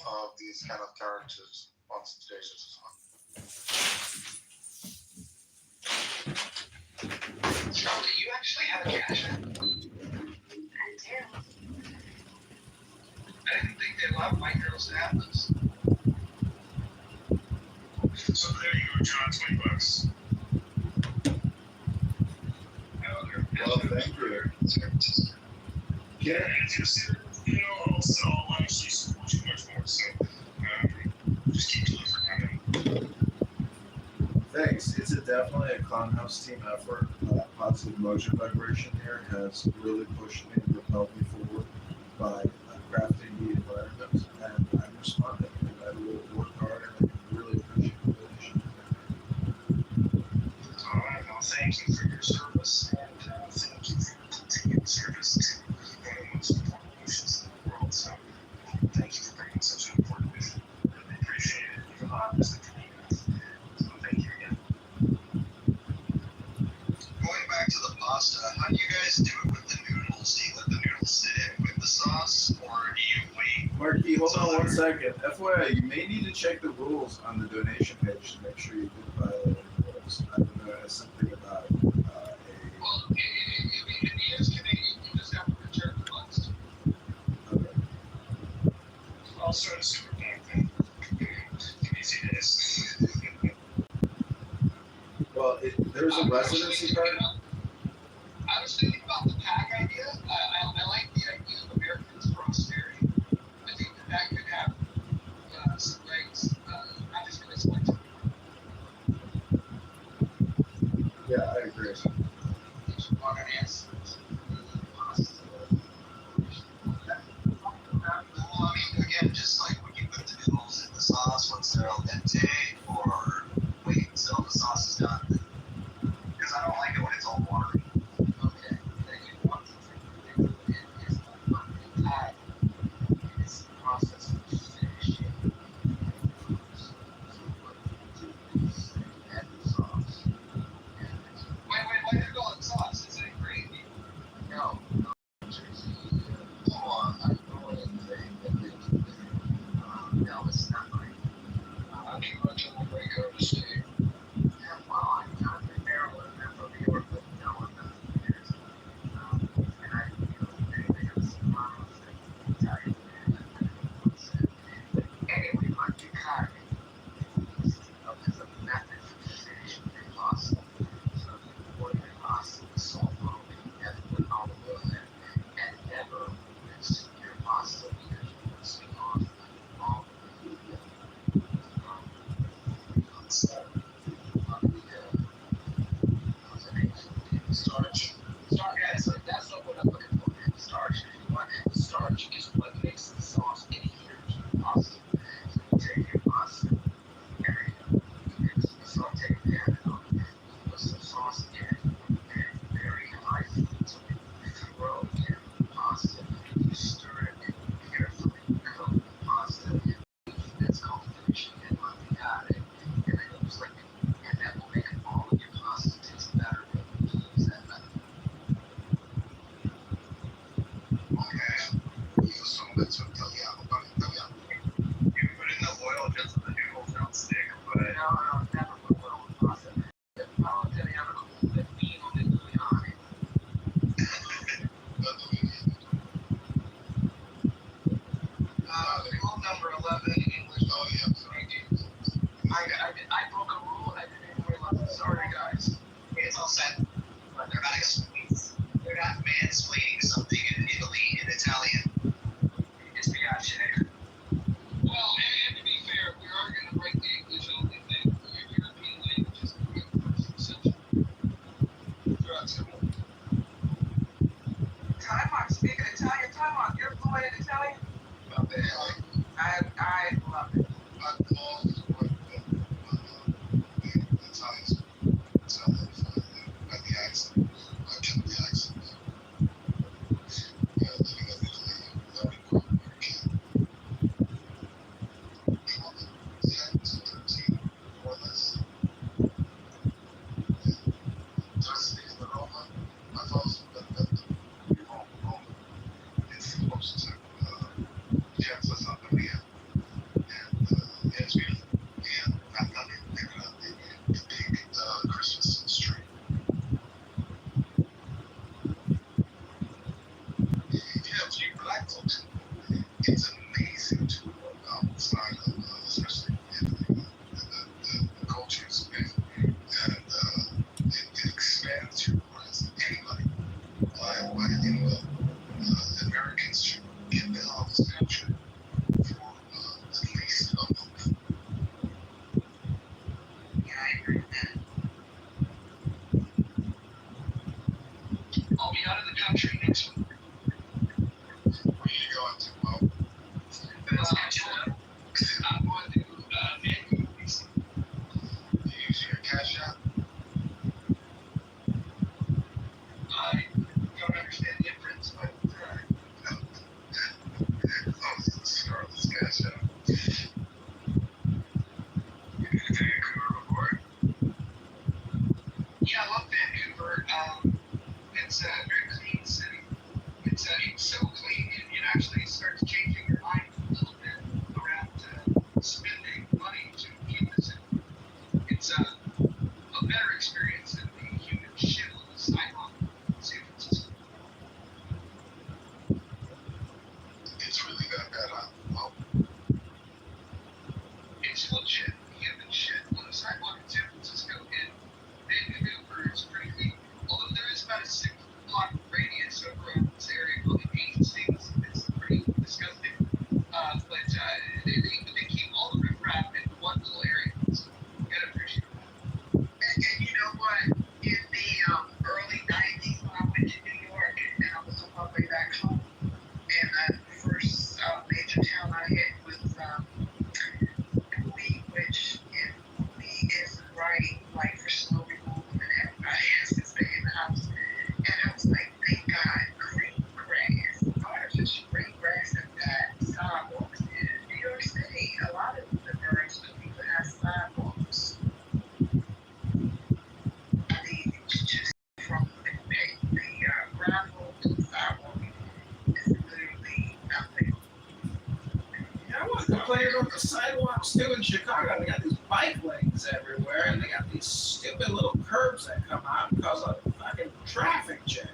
of these kind of characters on stage at a time. Charlie, you actually have a Cash App? I do. I didn't think they allowed white girls to have those. So there you go, John, $20. Well, thank you. Yeah, it's just, I'll actually support you much more. So just keep delivering. Thanks. It's definitely a Clownhouse team effort. Positive motion vibration here has really pushed me and propelled me forward by crafting the environment, and I'm responding. And I will work hard, and I really appreciate the donation. All right, well, thank you for your service, and thank you for your continued service to one of the most important missions in the world. So thank you for bringing such an important mission. Really appreciate it. Even though I'm just a comedian. So thank you again. Going back to the pasta, how do you guys do it with the noodles? Do you let the noodles sit in with the sauce, or do you wait? Marky, hold on 1 second. FYI, you may need to check the rules on the donation page to make sure you didn't violate any rules. I don't know, it has something about Well, if he is Canadian, you just have to return the funds. Okay. I'll start a super PAC then. Easy days. Well, there's a residency card. I was thinking about the PAC idea. I like the idea of Americans' prosperity. I think that could have some legs. I'm just going to select it. Yeah, I agree. Well, I mean, again, just like when you put the noodles in the sauce once they're al dente, or wait until the sauce is done. Because I don't like it when it's all watery. okay. Then you want to think it is the PAC. It's the process of finishing. Add the sauce. Wait, why did it go on sauce? Is it gravy? No. Hold on. I know what I'm saying. No, it's not right. I can go to the regular state. Yeah, well, I'm not from Maryland. I'm from New York, but no, I'm not from New Jersey. And I anything else in Toronto, Italian. Anyway, like the card is a method for finishing the pasta. So you boil your pasta with salt, and put olive oil in, and never rinse your pasta because you want to sweep off all the starch. Yeah, so that's not what I'm looking for. Starch. If you want starch is what makes the sauce adhere to the pasta. So you take your pasta and you saute it down and you put some sauce in and very high heat. So you throw in the pasta, you stir it and carefully coat the pasta. That's called finishing it like we got it. And then it was like, and that will make all of your pasta taste better if you use that method. Okay. So that's what tagliamo. You put in the oil just so the noodles don't stick, but No, never put oil in pasta. The Paolo Italiano the vino del Giuliani. Rule number 11 in English. Oh, yeah. I broke a rule and I didn't even realize it. Sorry, guys. It's all set. But they're not mansplaining something in Italy in Italian. It's Piace. Well, and to be fair, we are going to break the English only thing. Your European languages are in the first century. Throughout school. Time on, speaking Italian, time on. You're fluent in Italian? Not bad. I love it. I'm all for Italians. By the accent. I get the accent. Yeah, living in Italy, very quick, very kid. 10 to 13, more or less. Just speaking the Roma, I've also been Roma. It's close to Piazza Santa Maria. And it's beautiful. And I'm not even picking up the big Christmas tree. You know, for you black folks, it's a I'm going to Vancouver, BC. Do you use your Cash App? I don't understand the difference, but Scarlet's Cash App. you've been to Vancouver before? Yeah, I love Vancouver. It's a very clean city. It's so clean, it actually starts changing your mind a little bit around spending money to keep the city. It's a better experience than the human shit on the sidewalk in San Francisco. It's really that bad, huh? Well, It's legit human shit on the sidewalk in San Francisco, and Vancouver is pretty clean. Although there is about a 6-block radius around this area called the Asian States, it's pretty disgusting. But they keep all the riffraff in one little area, so you gotta appreciate that. And you know what? In the early 90s, when I went to New York and I was on my way back home, and the first major town I hit was Bowie, which is right, like for snow removal, and everybody has to stay in the house. And I was like, thank God, green grass, artificial green grass, and that sidewalks. In New York City, a lot of the boroughs don't even have sidewalks. I mean, it's just from the gravel to the sidewalk is literally nothing. Yeah, I want to complain about the sidewalks too in Chicago. They got these bike lanes everywhere, and they got these stupid little curbs that come out and cause a fucking traffic jam.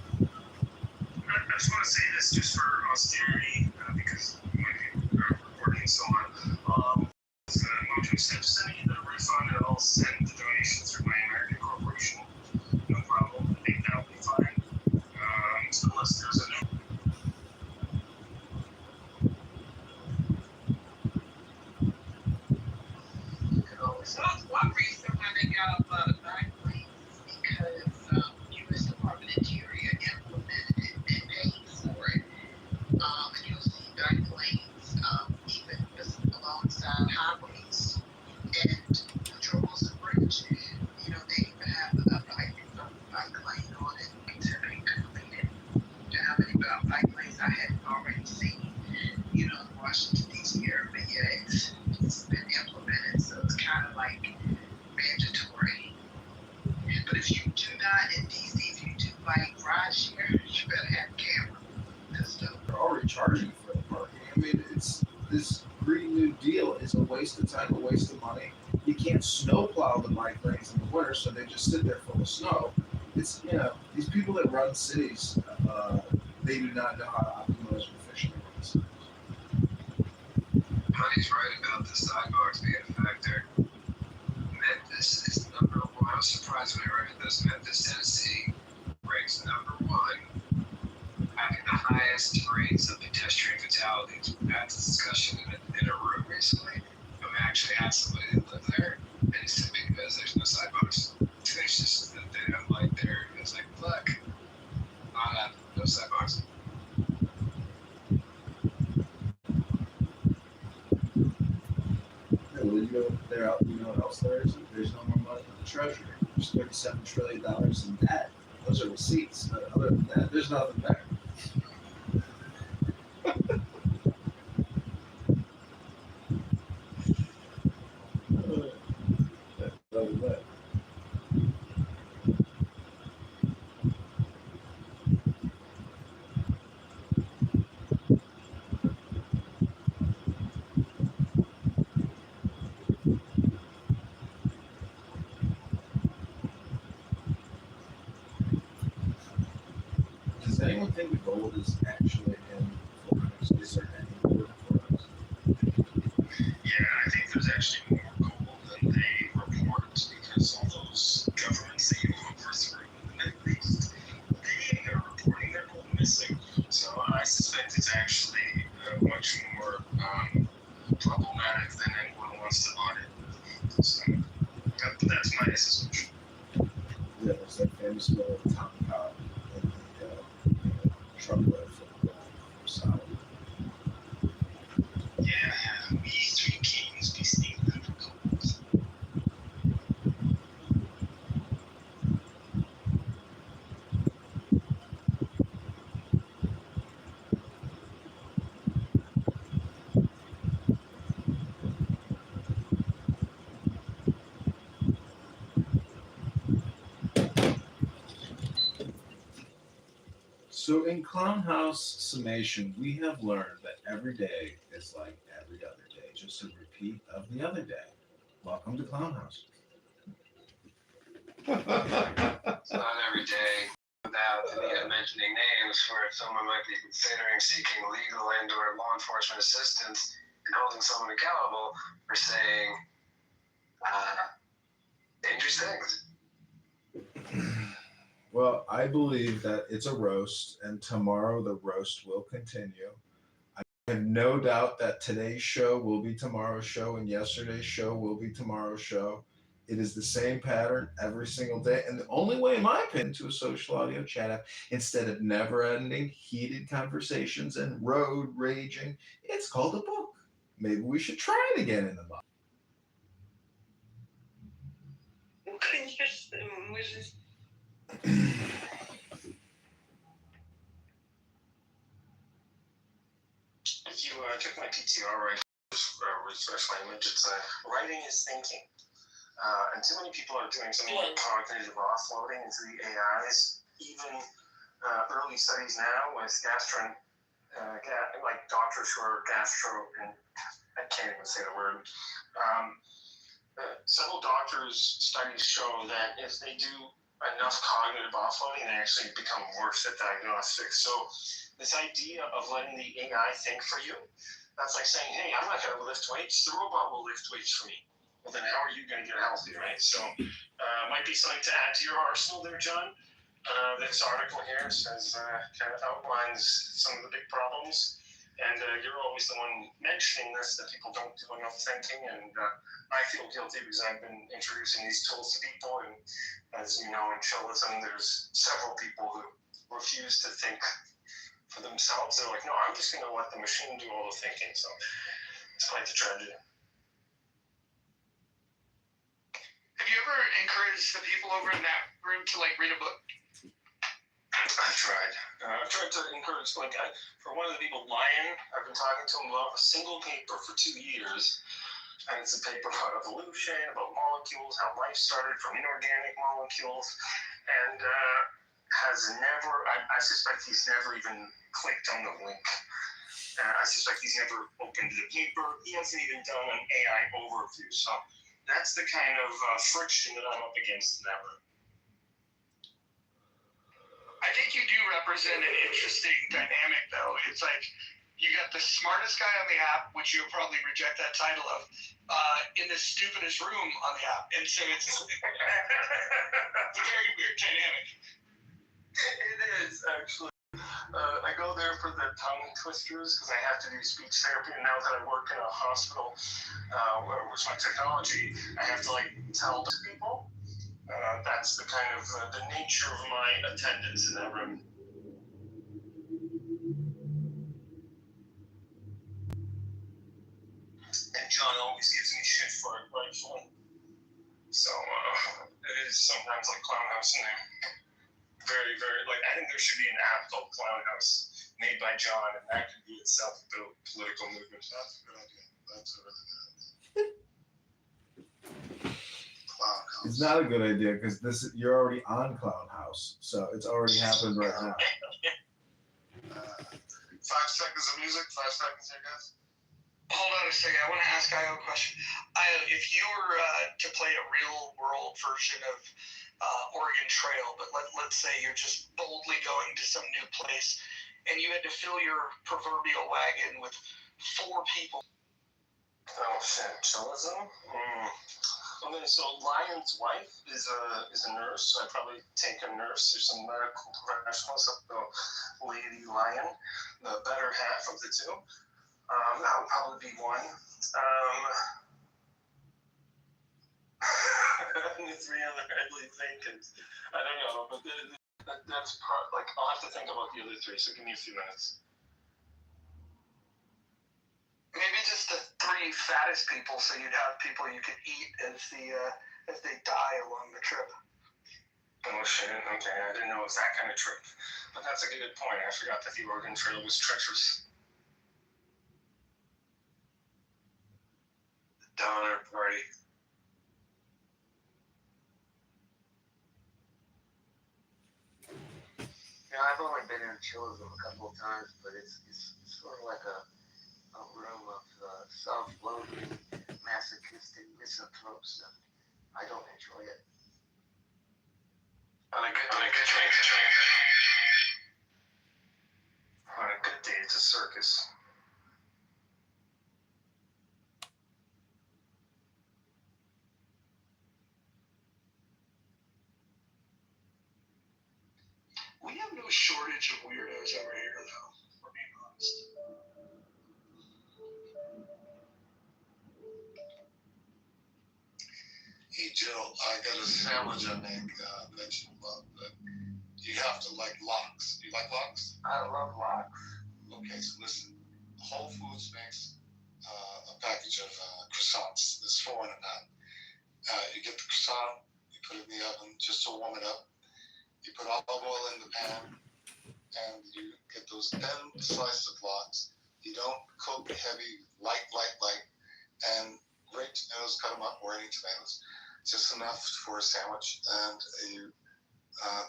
I just want to say this just for austerity, because my people are recording and so on. Mojo said, send me the refund and I'll send the donations through my American corporation. No problem. I think that'll be fine. Unless there's a new. So one reason why they got a lot of bike lanes is because U.S. Department of Interior implemented it and paid for it. And you'll see bike lanes even alongside highways and patrols and bridge. You know, they even have a bike lane on it to be completed. And how many bike lanes I hadn't already seen, you know, in Washington, D.C. area, but yeah, it's been implemented, so it's kind of like mandatory. But if you do not, in DC, if you do like ride share, you better have a camera. Because They're already charging for the parking. I mean, it's this Green New Deal is a waste of time, a waste of money. You can't snowplow the bike lanes in the winter, so they just sit there full of snow. It's, you know, these people that run cities, they do not know how to optimize and efficiently run cities. Honey's right about the sidewalks being a factor. Memphis is number one. I was surprised when I read this. Memphis, Tennessee ranks number one, having the highest rates of pedestrian fatalities. We had this discussion in a room recently. I actually asked somebody that lived there, and he said because there's no sidewalks. It's just that they don't like there. It's like, look, not have no sidewalks. Well, you know, they're out, you know what else there is? There's no more money in the treasury. There's $37 trillion in debt. Those are receipts. But other than that, there's nothing there. Other than that. Does anyone think the gold is actually in forex? Is there any gold in forex? Yeah, I think there's actually more gold than they report because all those governments that you overthrew in the Middle East, they are reporting their gold missing. So I suspect it's actually much more problematic than anyone wants to audit. So that's my suspicion. Yeah, there's that famous little Tom Cobb in the truckload from South. So in Clown House summation, we have learned that every day is like every other day, just a repeat of the other day. Welcome to Clown House. It's not every day without mentioning names where someone might be considering seeking legal and/or law enforcement assistance and holding someone accountable for saying dangerous things. Well, I believe that it's a roast, and tomorrow the roast will continue. I have no doubt that today's show will be tomorrow's show, and yesterday's show will be tomorrow's show. It is the same pattern every single day. And the only way, in my opinion, to a social audio chat app, instead of never ending heated conversations and road raging, it's called a book. Maybe we should try it again in a month. If you took my PTR right, refresh my image, it's writing is thinking. And too many people are doing something like cognitive offloading into the AIs. Even early studies now with like doctors who are and I can't even say the word. Several doctors' studies show that if they do enough cognitive offloading, they actually become worse at diagnostics. So this idea of letting the AI think for you, that's like saying, hey, I'm not going to lift weights. The robot will lift weights for me. Well, then how are you going to get healthy, right? So might be something to add to your arsenal there, John. This article here says, kind of outlines some of the big problems. And you're always the one mentioning this, that people don't do enough thinking. And I feel guilty because I've been introducing these tools to people. And as you know, in chillism, there's several people who refuse to think for themselves. They're like, no, I'm just going to let the machine do all the thinking. So it's quite the tragedy. Have you ever encouraged the people over in that room to like read a book? I've tried. I've tried to encourage, for one of the people, Lion, I've been talking to him about a single paper for 2 years. And it's a paper about evolution, about molecules, how life started from inorganic molecules. And has never, I suspect he's never even clicked on the link. I suspect he's never opened the paper. He hasn't even done an AI overview. So that's the kind of friction that I'm up against in that room. I think you do represent an interesting dynamic, though. It's like you got the smartest guy on the app, which you'll probably reject that title of, in the stupidest room on the app. And so it's a very weird dynamic. It is, actually. I go there for the tongue twisters because I have to do speech therapy. And now that I work in a hospital with my technology, I have to tell people. That's the kind of the nature of my attendance in that room. And John always gives me shit for it, rightfully. So it is sometimes like Clown House in there. Very, very, I think there should be an app called Clown House made by John, and that could be itself a political movement. That's a good idea. That's a really good idea. Clown House. It's not a good idea because you're already on Clown House, so it's already happened right now. 5 seconds of music, 5 seconds here, guys. Hold on a second. I want to ask Io a question. Io, if you were to play a real world version of Oregon Trail, but let's say you're just boldly going to some new place and you had to fill your proverbial wagon with 4 people. Oh shit, chillism? Okay, so Lion's wife is a nurse, so I'd probably take a nurse or some medical professionals, so Lady Lion, the better half of the two. That would probably be one. And the 3 other I'd think, and I don't know, but that's I'll have to think about the other 3, so give me a few minutes. Maybe just the 3 fattest people, so you'd have people you could eat as they die along the trip. Oh shit, okay, I didn't know it was that kind of trip. But that's a good point. I forgot that the Oregon Trail was treacherous. Donner party. Yeah, I I've only been in chillism a couple of times, but it's sort of like a room of self-loathing, masochistic misanthropes, and I don't enjoy it. On a good day, it's a circus. We have no shortage of weirdos over here, though, for being honest. Hey, Jill, I got a sandwich I make that you love, but you have to like lox. Do you like lox? I love lox. Okay, so listen. Whole Foods makes a package of croissants. There's 4 in a pound. You get the croissant, you put it in the oven just to warm it up. You put olive oil in the pan, and you get those thin slices of lox. You don't cook heavy, light, and great tomatoes, cut them up, or any tomatoes. Just enough for a sandwich, and you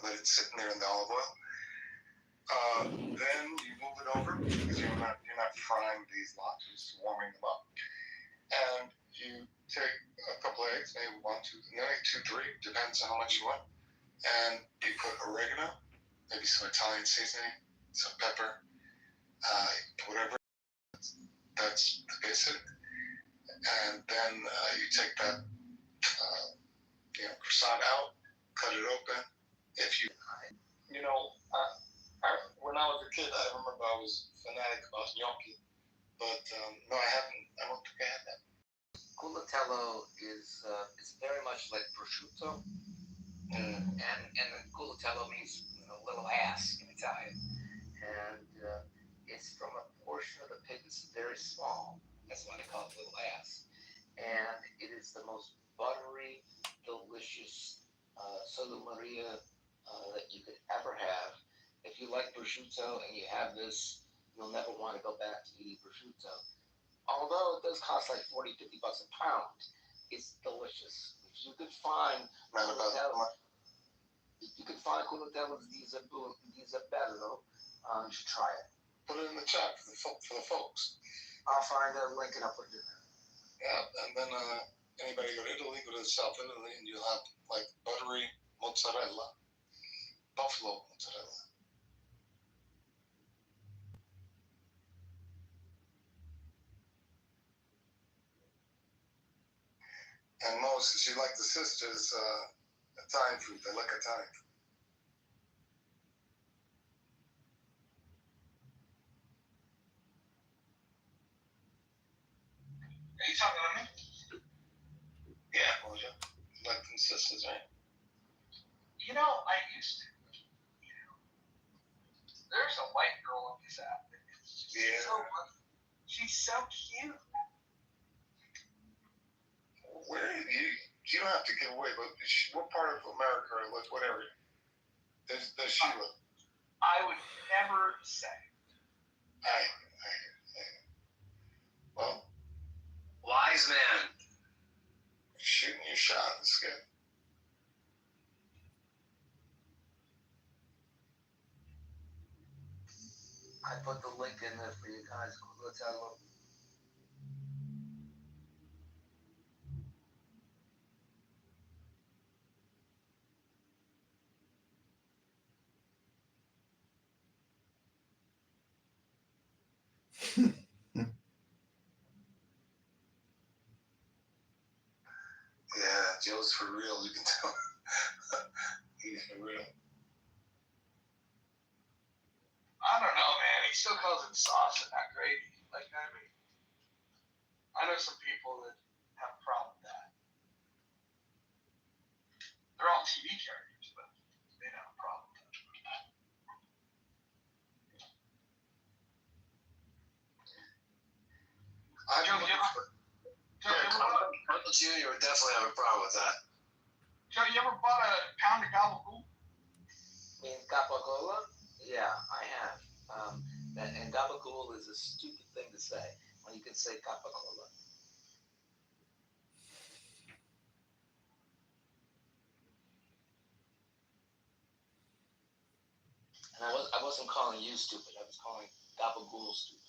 let it sit in there in the olive oil. Then you move it over, because you're not frying these lox, you're just warming them up. And you take a couple of eggs, maybe 1, 2, maybe 2, 3, depends on how much you want. And you put oregano, maybe some Italian seasoning, some pepper, whatever. That's the basic. And then you take that croissant out, cut it open. When I was a kid, I remember I was fanatic about gnocchi, but no, I haven't. I don't think I had that. Culatello is very much like prosciutto, and culatello means little ass in Italian, and it's from a portion of the pig that's very small. That's why they call it little ass, and it is the most buttery, delicious Solo Maria that you could ever have. If you like prosciutto and you have this, you'll never want to go back to eating prosciutto. Although it does cost like $40, $50 a pound, it's delicious. If you could find culatellos disabello, you should try it. Put it in the chat for the folks. I'll find a link and I'll put it in there. Yeah, and then anybody go to Italy, go to South Italy, and you'll have like buttery mozzarella, buffalo mozzarella. And Moses, you like the sisters' Italian food. They like Italian food. Are you talking to me? Yeah, Moses. You like them sisters, right? I used to. There's a white girl on this app. It's just she's so cute. Where you don't have to give away, but what part of America or what area does she live? I would never say. Well, Wise man. shooting your shot is good. I put the link in there for you guys. Culatello. Yeah, Joe's for real. You can tell. He's for real. I don't know, man. He still calls it sauce and not gravy. Like, I know some people that have a problem with that. They're all TV characters, but they don't have a problem with that. Uncle Junior would definitely have a problem with that. Joe, you ever bought a pound of gabagool? In Capacola? Yeah, I have. And gabagool is a stupid thing to say when you can say Capacola. And I wasn't calling you stupid. I was calling Gabagool stupid.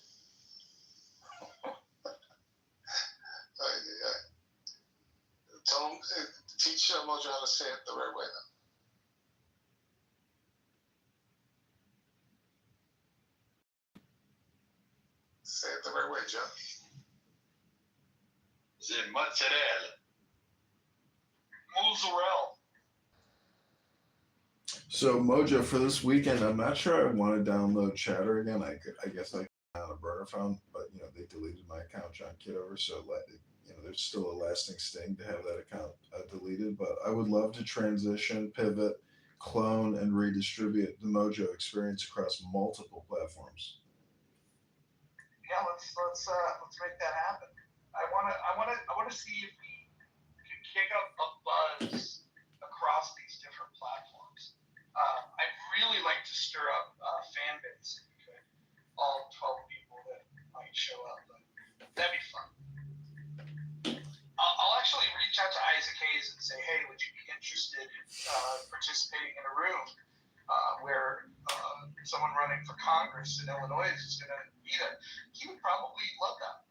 Tell him, teach Mojo how to say it the right way now. Say it the right way, Jeff. C'est mozzarella. Mozzarella. So Mojo, for this weekend, I'm not sure I want to download Chatter again. I guess I can on a burner phone, but they deleted my account, John Kitover. So there's still a lasting sting to have that account deleted. But I would love to transition, pivot, clone, and redistribute the Mojo experience across multiple platforms. Yeah, let's make that happen. I wanna see if we can kick up a buzz across these different platforms. I'd really like to stir up fan base if we could. All 12 people that might show up, but that'd be fun. I'll actually reach out to Isaac Hayes and say, hey, would you be interested in participating in a room where someone running for Congress in Illinois is going to be there? He would probably love that.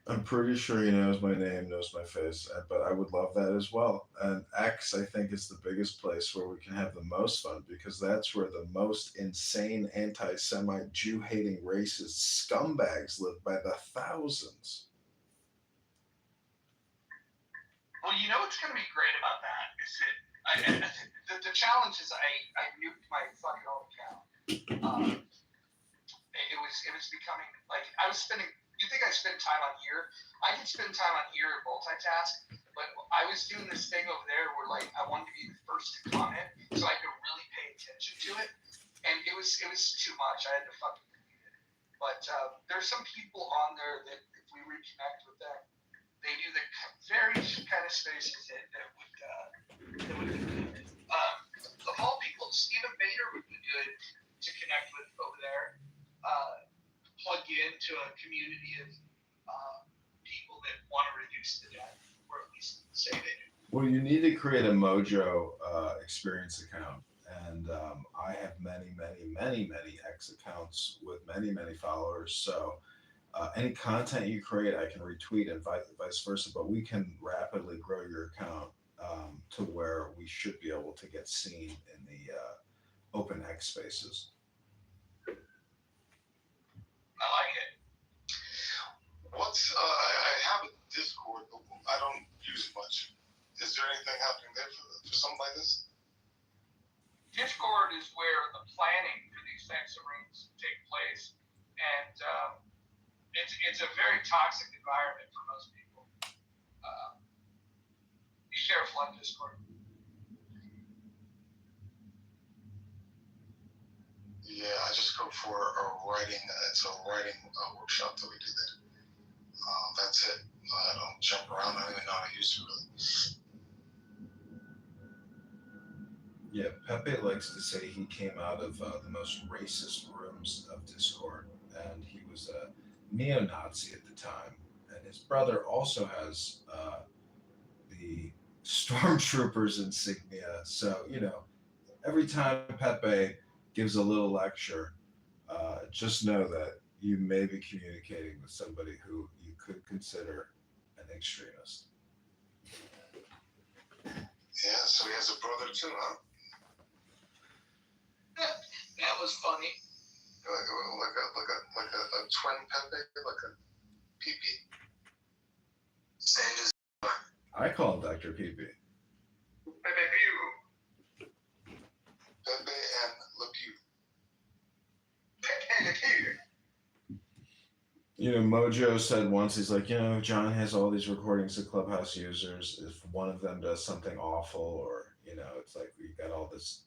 I'm pretty sure he knows my name, knows my face, but I would love that as well. And X, I think, is the biggest place where we can have the most fun because that's where the most insane anti-Semite, Jew-hating, racist scumbags live by the thousands. Well, you know what's going to be great about that is that the challenge is I nuked my fucking old account. It was becoming like I was spending. You think I spend time on here? I can spend time on here and multitask, but I was doing this thing over there where like I wanted to be the first to comment, so I could really pay attention to it, and it was too much. I had to fucking delete it. But there's some people on there that if we reconnect with them, they do the very kind of spaces that would be good. Of all people, Stephen Bader would be good to connect with over there. Plug into a community of people that want to reduce the debt, or at least say they do. Well, you need to create a Mojo experience account. And I have many X accounts with many followers. So any content you create, I can retweet and vice versa. But we can rapidly grow your account to where we should be able to get seen in the open X spaces. I like it. I have a Discord, but I don't use it much. Is there anything happening there for something like this? Discord is where the planning for these types of rooms take place, and it's a very toxic environment for most people. Be careful on Discord. Yeah, I just go for a writing. It's a writing workshop that we do there. That's it. I don't jump around. I don't even know how to use it really. Yeah, Pepe likes to say he came out of the most racist rooms of Discord, and he was a neo-Nazi at the time. And his brother also has the stormtroopers insignia. So, every time Pepe gives a little lecture, just know that you may be communicating with somebody who you could consider an extremist. Yeah, so he has a brother too, huh? That was funny. Like a twin Pepe, like a PP. Same as I call him Dr. PP. Pepe and Le Pew. Pepe Le Pew. Mojo said once, he's like, John has all these recordings of Clubhouse users. If one of them does something awful, or, it's like we got all this,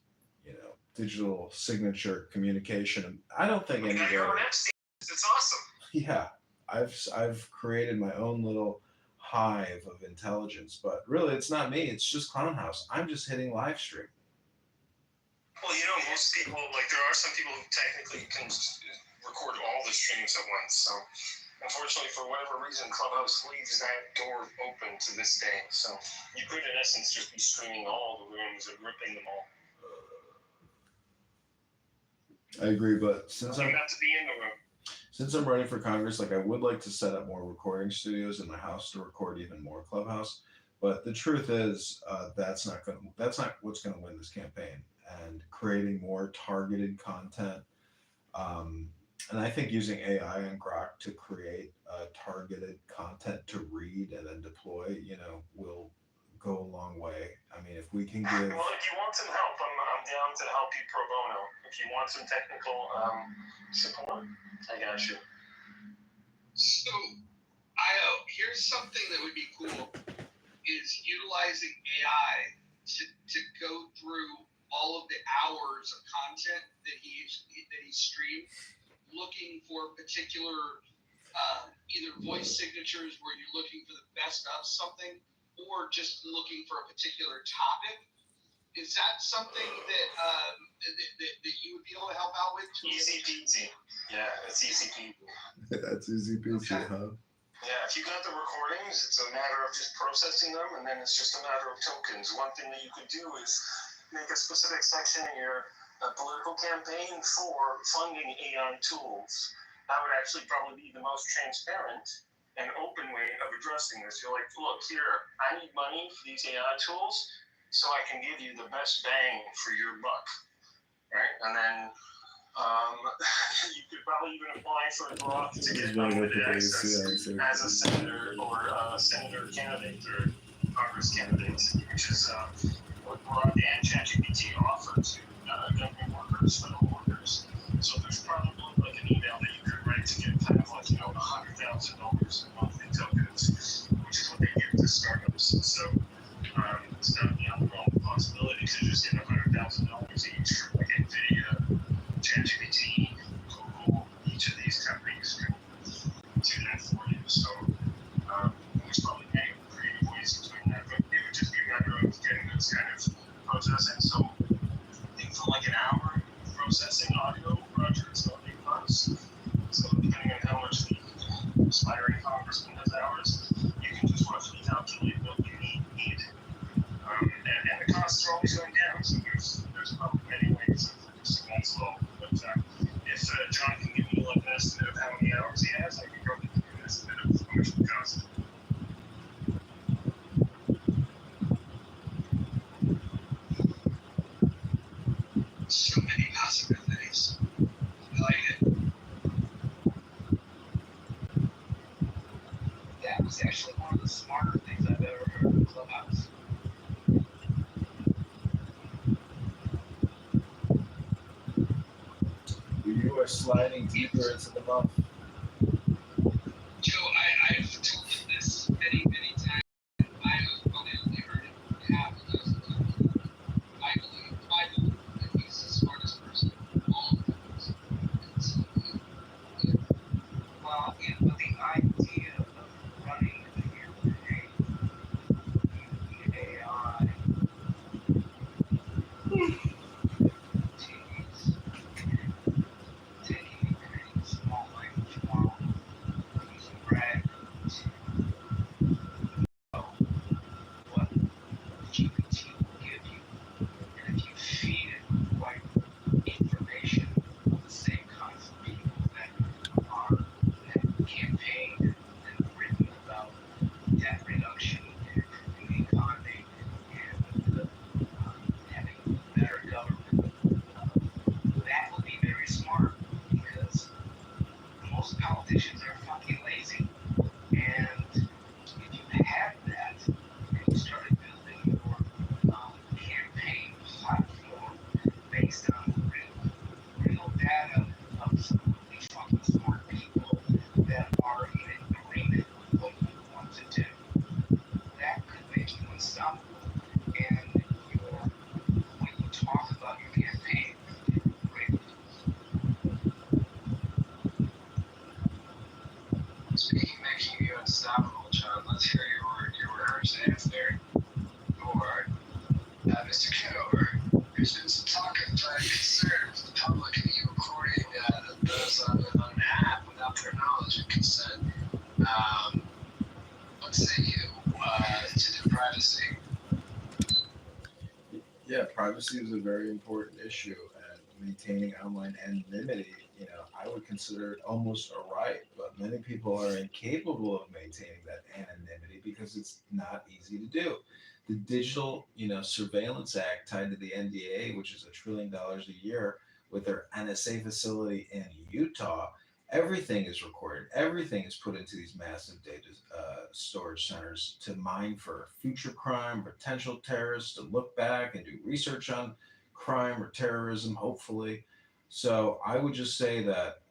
digital signature communication. I don't think anybody. Your own Epstein. It's awesome. Yeah, I've created my own little hive of intelligence, but really, it's not me. It's just Clownhouse. I'm just hitting live stream. Well, most people, there are some people who technically can record all the streams at once. So, unfortunately, for whatever reason, Clubhouse leaves that door open to this day. So, you could, in essence, just be streaming all the rooms and ripping them all. I agree, but You have to be in the room. since I'm running for Congress, like I would like to set up more recording studios in my house to record even more Clubhouse. But the truth is, that's not what's gonna win this campaign. And creating more targeted content, and I think using AI and Grok to create targeted content to read and then deploy, will go a long way. I mean, if we can give. Well, if you want some help, I'm down to help you pro bono. If you want some technical support, I got you. So, here's something that would be cool, is utilizing AI to go through all of the hours of content that he streamed, looking for particular either voice signatures where you're looking for the best of something, or just looking for a particular topic. Is that something that that you would be able to help out with? Easy peasy. Yeah, it's easy peasy. That's easy peasy, huh? Yeah, if you got the recordings, it's a matter of just processing them, and then it's just a matter of tokens. One thing that you could do is make a specific section in your political campaign for funding AI tools. That would actually probably be the most transparent and open way of addressing this. You're like, look, here, I need money for these AI tools, so I can give you the best bang for your buck, right? And then you could probably even apply for a grant to get unlimited access as a senator or a senator candidate or Congress candidate, which is what Grok and ChatGPT offer to government workers, federal workers. So there's probably like an email that you could write to get kind of like, $100,000 in monthly tokens, which is what they give to startups. So it's not beyond the realm of possibility to just get $100,000 each for like NVIDIA, ChatGPT, Google. Each of these companies can do that for you. So there's probably many creative ways of doing that, but it would just be a matter of getting those kind of processing. So I think for like an hour of processing audio, Roger, it's not big bucks. So depending on how much the aspiring congressman has hours, you can just roughly calculate what you need. And the costs are always going down, so there's probably many ways of reducing that as well. But if John can give me like an estimate of how many hours he has, I can probably give you an estimate of how much it would cost. So many possibilities. I like it. That was actually one of the smarter things I've ever heard in Clubhouse. You are sliding deeper into the muff. Joe, I've told him this many, many times. I have probably only heard it half a dozen times. I believe that he's the smartest person in all of us. Well, yeah, but the idea of running a campaign using AI taking a small language model, using RAG to know what GPT will give you. And if you feed it with the right information of the same kinds of people that campaigned and written about debt reduction and improving the economy and having better government, that will be very smart because most politicians are fucking lazy. And if you had that and you started building your campaign platform based on real data of some really fucking smart people that are in agreement with what you want to do, that could make you unstoppable. And when you talk about your campaign, great. Speaking of making you unstoppable, John, let's hear your words after your Mr. Kitover. There's been some talk of concern with the public of you recording those on an app without their knowledge and consent. What say you to the privacy? Yeah, privacy is a very important issue, and maintaining online anonymity, I would consider it almost a right. But many people are incapable of maintaining that anonymity because it's not easy to do. The Digital, Surveillance Act tied to the NDA, which is $1 trillion a year, with their NSA facility in Utah, everything is recorded. Everything is put into these massive data storage centers to mine for future crime, potential terrorists, to look back and do research on crime or terrorism, hopefully. So I would just say that,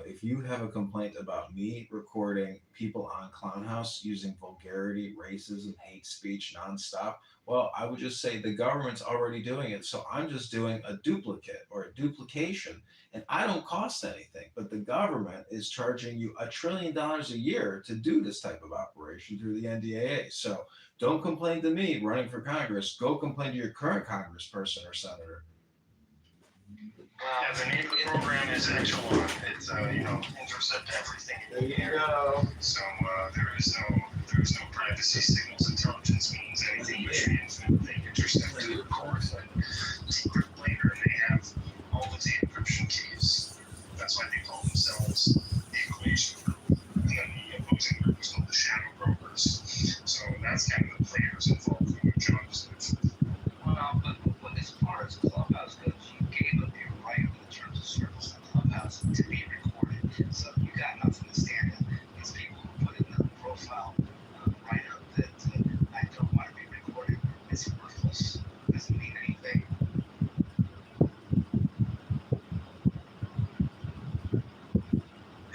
if you have a complaint about me recording people on Clown House using vulgarity, racism, hate speech nonstop, well, I would just say the government's already doing it. So I'm just doing a duplicate or a duplication, and I don't cost anything. But the government is charging you $1 trillion a year to do this type of operation through the NDAA. So don't complain to me running for Congress. Go complain to your current congressperson or senator. Yeah, the name of the program is Echelon. It's intercept everything in the air. So there is no privacy. Signals intelligence means anything but they intercept to record and decrypt later, and they have all of the encryption keys. That's why they call themselves the equation group, and then the opposing group is called the shadow brokers. So that's kind of the players involved in what John just mentioned. Well, but as far as Clubhouse goes, you gave up your right in the terms of service on Clubhouse to be recorded. So you got nothing to stand in. These people who put in the profile write up that I don't want to be recorded. It's worthless. Doesn't mean anything.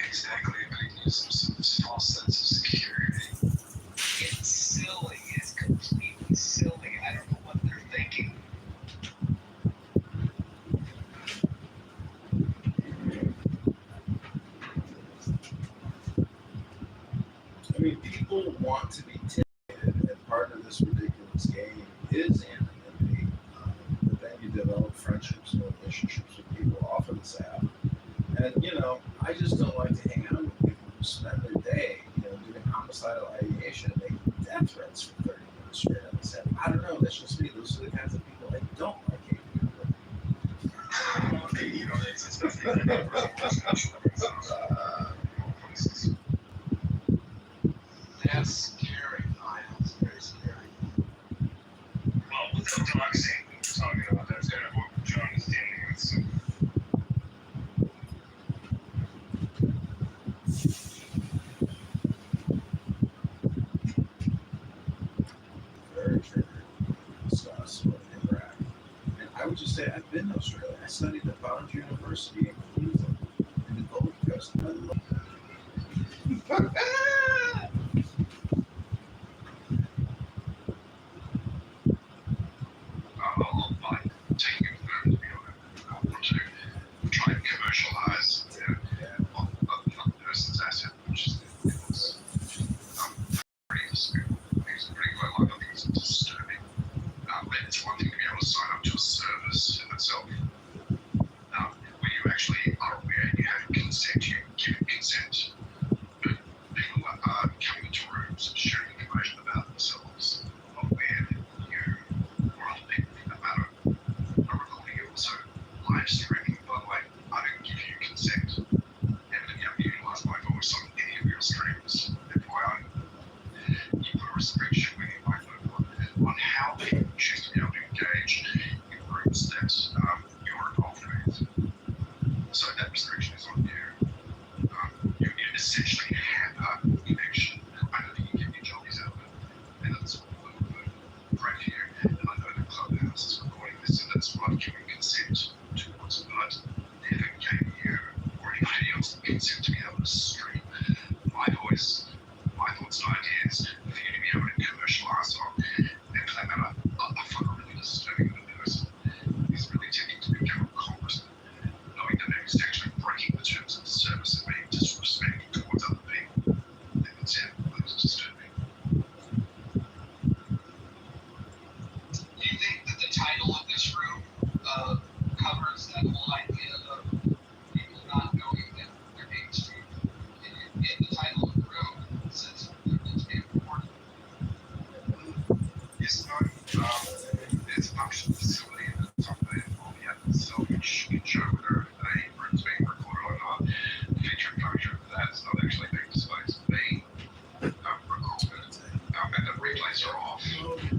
Exactly, but it gives them some false sense of security. It's silly. It's completely silly. I don't know what they're thinking. I mean, people want to be intimidated, and part of this ridiculous game is anonymity. But then you develop friendships and relationships with people off of this app. And, I just don't like to hang out with people who spend their day, doing homicidal ideation and making death threats for 30 minutes straight on this app. I don't know. That's just me. Those are the kinds of people I don't like hanging out with. It's nothing That's scary, Niall. It's very scary. Well, with the doxing, we're talking about that's kind of what John is dealing with. So. Very triggered. Discuss what interact. And I would just say I've been to Australia. I studied at Bond University in Queensland in the Gold Coast. I love that. I'll buy taking it to be honest. I want to try and commercialize a person's asset, which is pretty disturbing. It's pretty quite like I think it's disturbing. It's one thing to be able to sign up to a service in itself, where you actually are aware you have consent, you give consent, but people are coming into rooms and sharing information about themselves, aware that you or other people for that matter are recording you, also live streaming. By the way, I didn't give you consent, and you utilize my voice on any of your streams. FYI, you put a restriction when you might on how people choose to be able to engage in groups that you're involved with. So that restriction is on you. You essentially have a connection. I don't think you can get your jollies out of it. And that's all great for you. And I know that Clubhouse is recording this, and that's what I'm giving consent towards. But never gave you or anybody else consent to be able to stream my voice, my thoughts and ideas for you to be able to commercialize on. And for that matter, I find it really disturbing that a person is really tending to become a congressman, knowing that they're essentially breaking the terms of the service and being disrespectful towards other people. And it's disturbing. Do you think that the title of this room covers that whole idea of people not knowing that they're being streamed? In the title of the room, it says it's being recorded. Yes, no, there's a function facility at the top there on the other side, which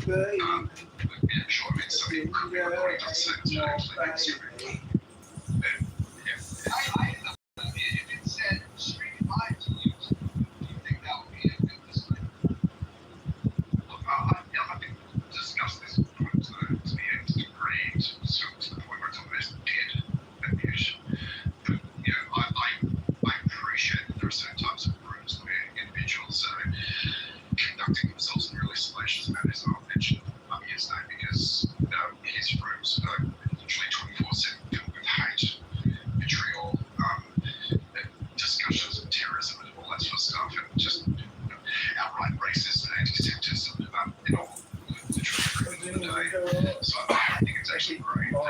Yeah, sure. I mean, some people could be recording on set to actually make something. If it said streaming live to you, do you think that would be a good display? Look, I think we'll discuss this point to the nth degree, to the point where it's almost dead abuse. But I appreciate that there are certain types of rooms where individuals are conducting themselves in really salacious manners. And I'll mention his name because his rooms are literally 24/7 filled with hate, vitriol, discussions of terrorism and all that sort of stuff, and just outright racist and anti-Semitism in all literally everything of the day. So I think it's actually great that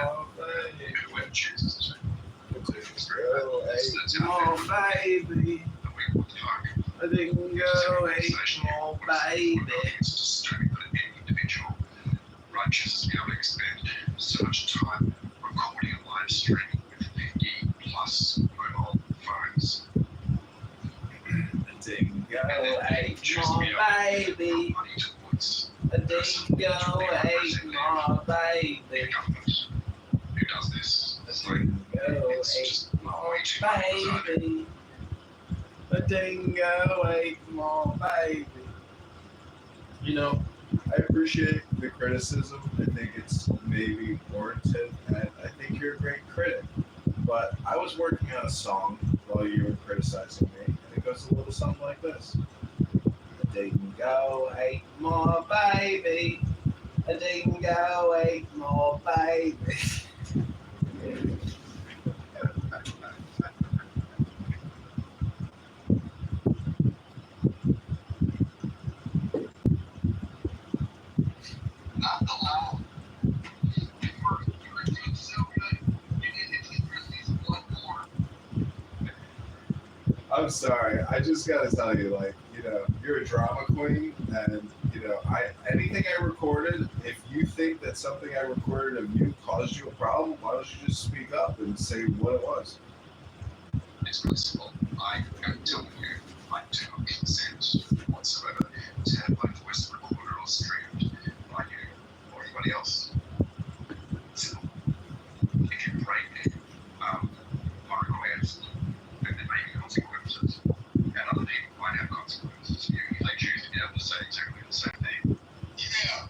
whoever chooses to that's out there. Baby. I didn't go 8 more, baby. It's disturbing that any individual chooses to be able to expend so much time recording a live stream with 50 plus mobile phones. I didn't go 8 more, baby. I didn't go 8 more, baby. Government who does this. I didn't go 8 more, baby. I didn't go 8 more, baby. You know, I appreciate the criticism. I think it's maybe warranted, and I think you're a great critic. But I was working on a song while you were criticizing me, and it goes a little something like this. I didn't go 8 more, baby. I didn't go 8 more, baby. Not the law. You were doing so good. You did hit Grizzlies one more. I'm sorry. I just gotta tell you, like, you're a drama queen, and anything I recorded, if you think that something I recorded of you caused you a problem, why don't you just speak up and say what it was? It's really simple. I am telling you, I do not consent whatsoever to have my voice recorded or streamed by you or anybody else. So, if you break my request, then there may be consequences, and other people might have consequences. If they choose to be able to say exactly the same thing. Yeah.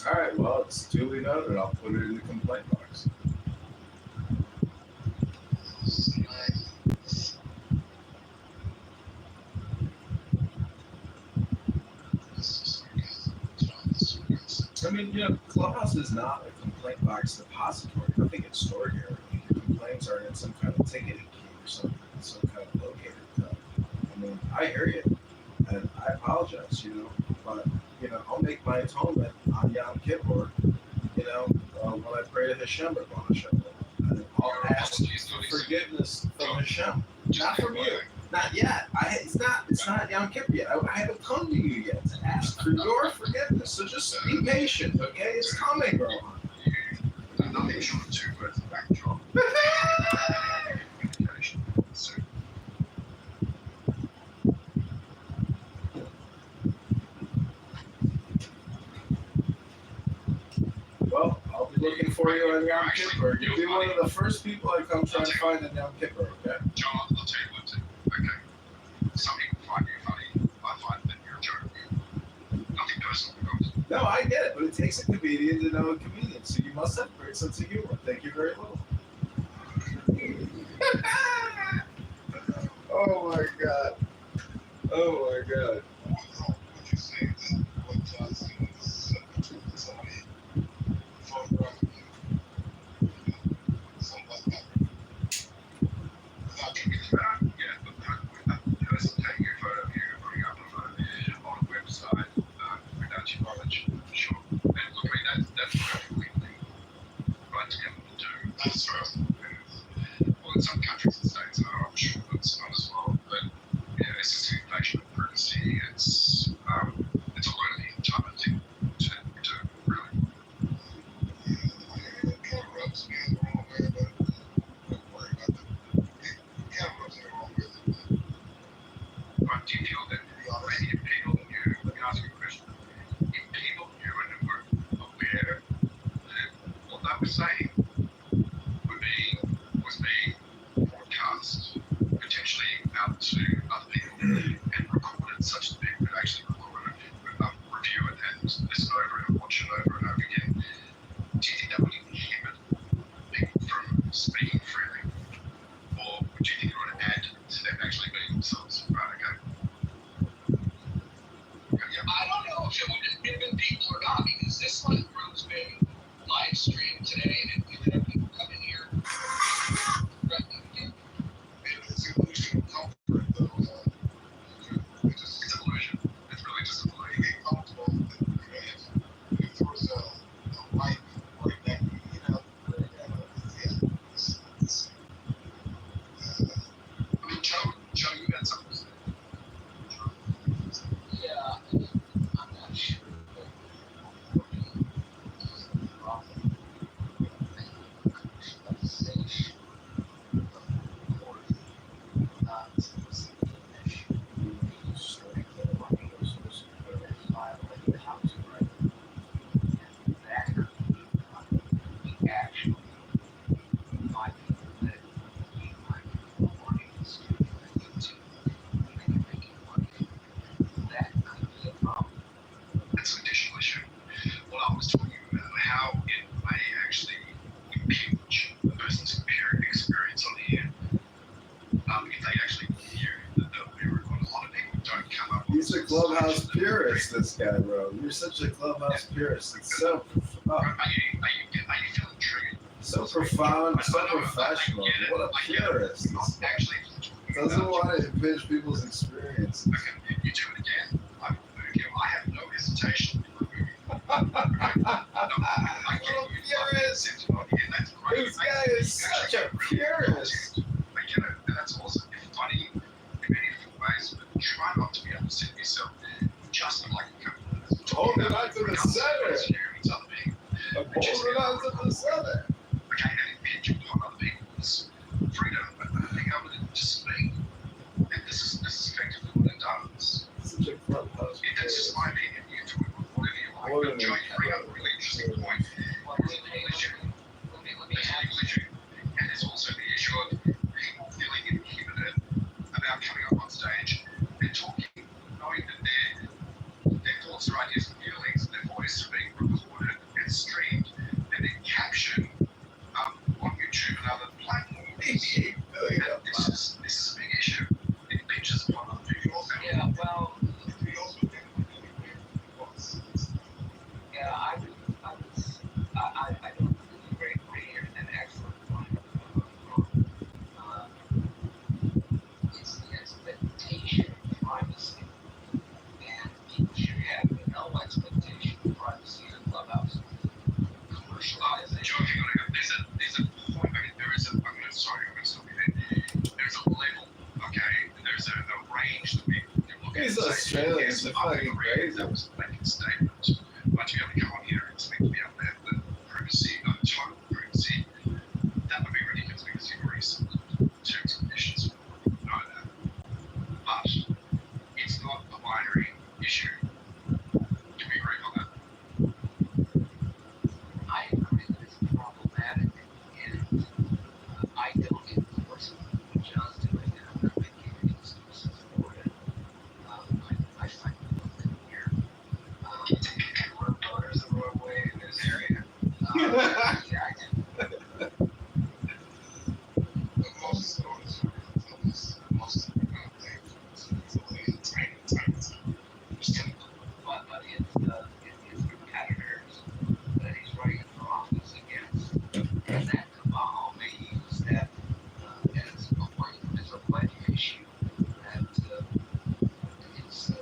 All right, well, it's duly noted. I'll put it in the complaint box. I mean, Clubhouse is not a complaint box depository. Nothing gets stored here. Your complaints are in some kind of ticketing key or something, some kind of locator code. I mean, I hear you, and I apologize, but, I'll make my atonement on Yom Kippur, when I pray to Hashem, and I'll ask for forgiveness from Hashem, not from you. Not yet. It's not Yom Kippur yet. I haven't come to you yet to ask for your forgiveness. So just be patient, okay? It's coming, bro. Nothing short of 2 words of backdrop. Communication. So, well, I'll be looking for you on Yom Kippur. You'll be one of the first people I come try to find on Yom Kippur, okay? John, I'll tell you what, okay? Some people find you funny. I find that you're a joke. Nothing personal, because. No, I get it, but it takes a comedian to know a comedian, so you must have a great sense of humor. Thank you very much. Oh my god. Oh my god. Would you say that what John Cena is between somebody photographing you? Something like that. Without you getting back, yeah, but that person taking a photo of you and putting up on a website without your knowledge, sure. And look, I mean, that's perfectly legal, right, to be able to do. That's right. Well, in some countries and states, I'm sure that's not as well, but yeah, it's just an invasion of privacy. It's a lonely type of thing to do, really. Yeah, it kind of rubs me the wrong way, but don't worry about that. It kind of rubs me the wrong way. But do you feel that any people, let me ask you a question. and record it such that people could actually record it, review it, and listen over it and watch it over and over again, do you think that would inhibit people from speaking freely? Or do you think it would add to them actually being themselves? Right, okay. I don't know if it would inhibit people or not, because this room's been live streamed today, and we've had people come in here. It's an illusion of comfort, though. It's illusion. It's really just illusion. You get comfortable. If there was a light right next, I mean, Joe, you had something to say. Yeah, I'm not sure. That's an additional issue. Well, I was talking about how it may actually impinge a person's experience on the air. If they actually hear that they'll be recorded. A lot of people don't come up with He's a clubhouse purist, this guy, bro. You're such a clubhouse purist. It's so Are you feeling triggered? so profound, so professional. What a purist. Not actually Doesn't want to impinge people's experience. Okay, you do it again, I will remove you. I have no hesitation in removing you. I get you. Purist. That's great. This guy is such a purist. I get it, and that's awesome. You're funny in many different ways, but try not to be upset yourself. Just like a couple of minutes. Hold it on to the center. It's other people. Hold it on to the center. Okay, and impinge upon other people's freedom, but being able to just speak. And this is effectively what it does. Such a clubhouse That's just my opinion. You can do it whatever you like. What But an Joe, you bring up a really interesting point. There's a legal issue. And there's also the issue of people feeling inhibited about coming up on stage and talking, knowing that their thoughts, their ideas and feelings, their voice are being recorded and streamed and then captured on YouTube and other platforms. And this is a big issue. It pinches upon other people. Yeah, well, yeah, I don't agree an excellent point. It's the expectation of privacy, and people should have no expectation of privacy in Clubhouse. Commercialization. Joe, if you're going to go, there's a point, I mean, there is a, I'm going to stop you there. There's a level, okay? There's a range that we can look at. He's and say, Australian, yes, he's I fucking agree, crazy. that was a blanket statement. But to be able to come on here and speak to me up there, the privacy, total privacy, that would be ridiculous because you've already signed terms and conditions. We know that. But it's not a binary issue. Can we agree on that? I agree that it's problematic, and I don't endorse what John's doing, and I'm not making any excuses for it. I find it here. Road voters the wrong way in this area. Yeah, I do. But it's competitors that he's running for office against, and that cabal may use that as a wedge issue that is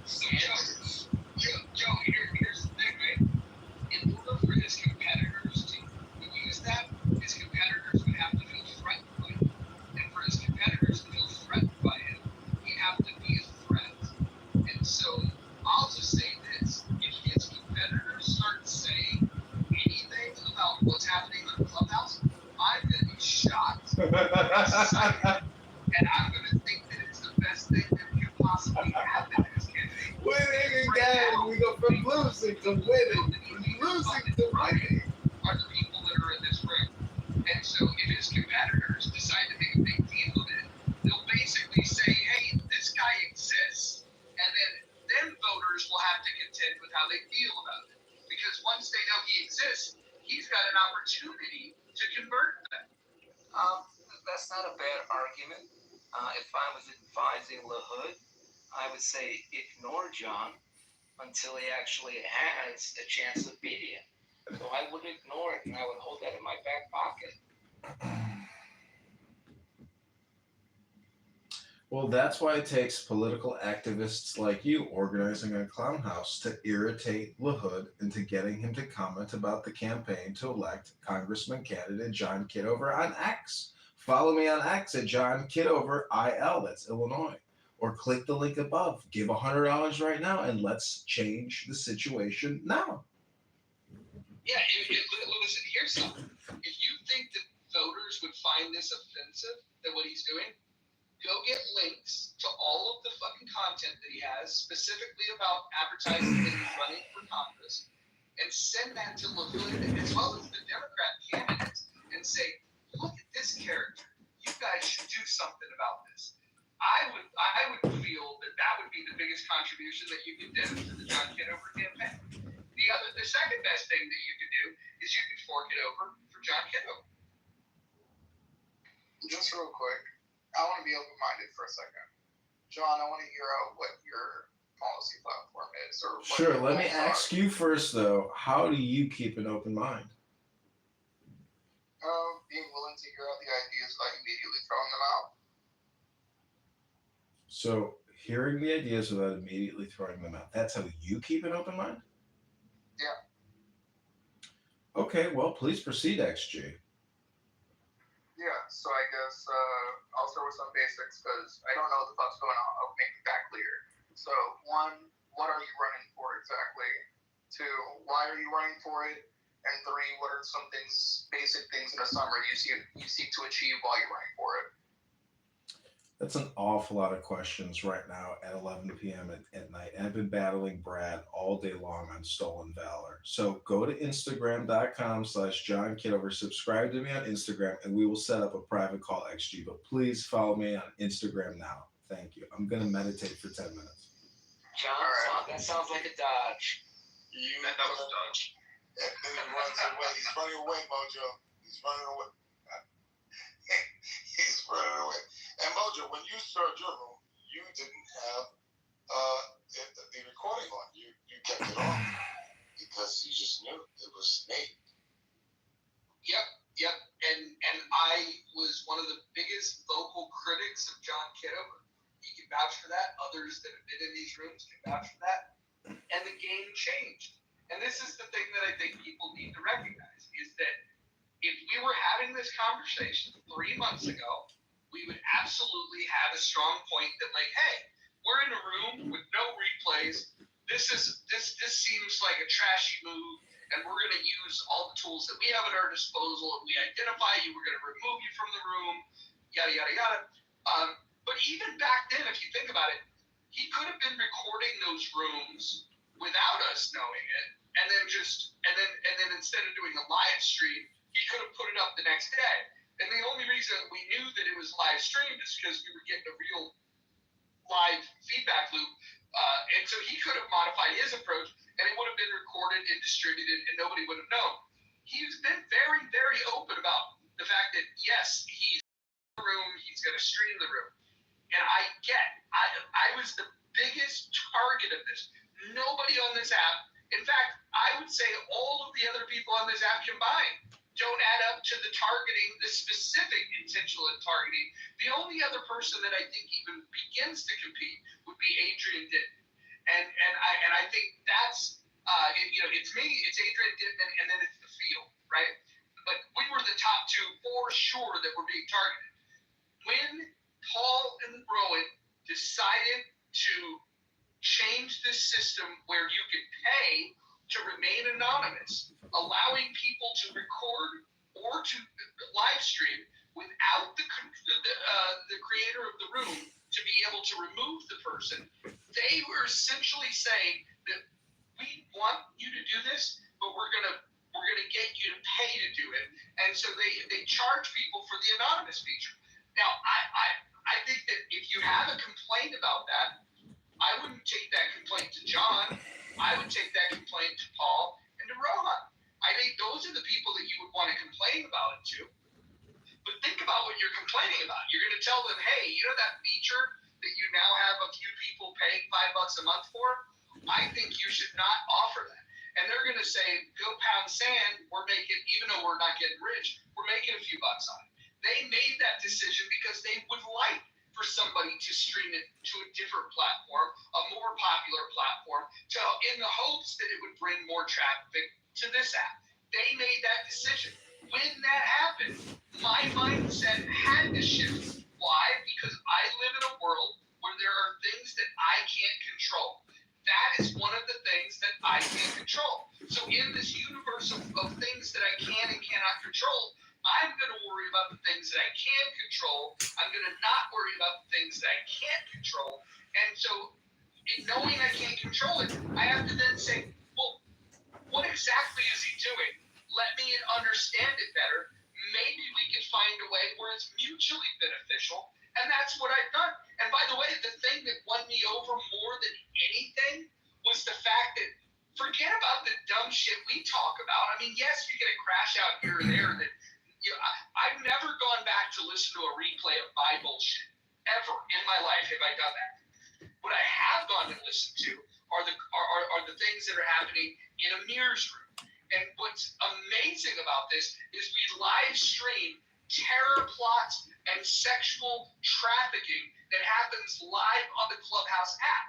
standards. Joe, here's the thing, right? In order for his competitors to use that, his competitors would have to feel threatened by him. And for his competitors to feel threatened by him, he have to be a threat. And so I'll just say this, if his competitors start saying anything about what's happening on Clubhouse, I'm going to be shocked, excited, and I'm going to think that it's the best thing that could possibly happen to his candidate. Winning again. We go from losing to winning. From losing to winning. Are the people that are in this room. And so if his competitors decide to make a big deal of it, they'll basically say criticizing LaHood, I would say ignore John until he actually has a chance of beating him. So I would ignore it, and I would hold that in my back pocket. Well, that's why it takes political activists like you organizing a clown house to irritate LaHood into getting him to comment about the campaign to elect Congressman candidate John Kitover on X. Follow me on X at John Kitover IL, that's Illinois. Or click the link above. Give $100 right now and let's change the situation now. Yeah, listen, here's something. If you think that voters would find this offensive, that what he's doing, go get links to all of the fucking content that he has, specifically about advertising that he's running for Congress, and send that to LaHood as well as the Democrat candidates and say, look at this character. You guys should do something about this. I would feel that would be the biggest contribution that you could do to the John Kitover campaign. The second best thing that you could do is you could fork it over for John Kitover. Just real quick, I want to be open-minded for a second. John, I want to hear out what your policy platform is. Or what Sure, let me ask you first, though. How do you keep an open mind? Being willing to hear out the ideas without immediately throwing them out. So, hearing the ideas without immediately throwing them out, that's how you keep an open mind? Yeah. Okay, well, please proceed, XG. Yeah, so I guess I'll start with some basics because I don't know what the fuck's going on. I'll make that clear. So, one, what are you running for exactly? Two, why are you running for it? And three, what are some things, basic things in a summary you seek to achieve while you're running for it? That's an awful lot of questions right now at 11 p.m. at night. And I've been battling Brad all day long on Stolen Valor. So go to Instagram.com/John Kitover. Subscribe to me on Instagram, and we will set up a private call, XG. But please follow me on Instagram now. Thank you. I'm going to meditate for 10 minutes. John, that sounds like a dodge. That was a dodge. And then he runs away. He's running away, Mojo. He's running away. He's running away. And Mojo, when you started your room, you didn't have the recording on. You kept it on because you just knew it was Nate. Yep. And I was one of the biggest vocal critics of John Kitover. He can vouch for that. Others that have been in these rooms can vouch for that. And the game changed. And this is the thing that I think people need to recognize is that if we were having this conversation 3 months ago, we would absolutely have a strong point that, like, hey, we're in a room with no replays. This seems like a trashy move, and we're going to use all the tools that we have at our disposal. If we identify you, we're going to remove you from the room, yada, yada, yada. But even back then, if you think about it, he could have been recording those rooms without us knowing it, and then instead of doing a live stream, he could have put it up the next day. And the only reason we knew that it was live streamed is because we were getting a real live feedback loop. And so he could have modified his approach, and it would have been recorded and distributed, and nobody would have known. He's been very, very open about the fact that, yes, he's in the room, he's going to stream the room. And I was the biggest target of this. Nobody on this app, in fact, I would say all of the other people on this app combined don't add up to the targeting, the specific intentional targeting. The only other person that I think even begins to compete would be Adrian Ditman. And I think that's, it's me, it's Adrian Ditman, and then it's the field, right? But we were the top two for sure that were being targeted. When Paul and Rowan decided to change this system where you could pay to remain anonymous, allowing people to record or to live stream without the creator of the room to be able to remove the person, they were essentially saying that we want you to do this, but we're gonna get you to pay to do it. And so they charge people for the anonymous feature. Now I think that if you have a complaint about that, I wouldn't take that complaint to John. I would take that complaint to Paul and to Rohan. I think those are the people that you would want to complain about it to. But think about what you're complaining about. You're going to tell them, hey, you know that feature that you now have a few people paying $5 a month for, I think you should not offer that. And they're going to say, go pound sand, we're making, even though we're not getting rich, we're making a few bucks on it. They made that decision because they would like for somebody to stream it to a different platform, a more popular platform, in the hopes that it would bring more traffic to this app. They made that decision. When that happened, my mindset had to shift. Why? Because I live in a world where there are things that I can't control. That is one of the things that I can't control. So in this universe of things that I can and cannot control, I'm going to worry about the things that I can control. I'm going to not worry about the things that I can't control. And so knowing I can't control it, I have to then say, well, what exactly is he doing? Let me understand it better. Maybe we can find a way where it's mutually beneficial. And that's what I've done. And by the way, the thing that won me over more than anything was the fact that forget about the dumb shit we talk about. I mean, yes, you get a crash out here or there that I've never gone back to listen to a replay of my bullshit ever in my life. Have I done that? What I have gone and listened to are the things that are happening in Amir's room. And what's amazing about this is we live stream terror plots and sexual trafficking that happens live on the Clubhouse app.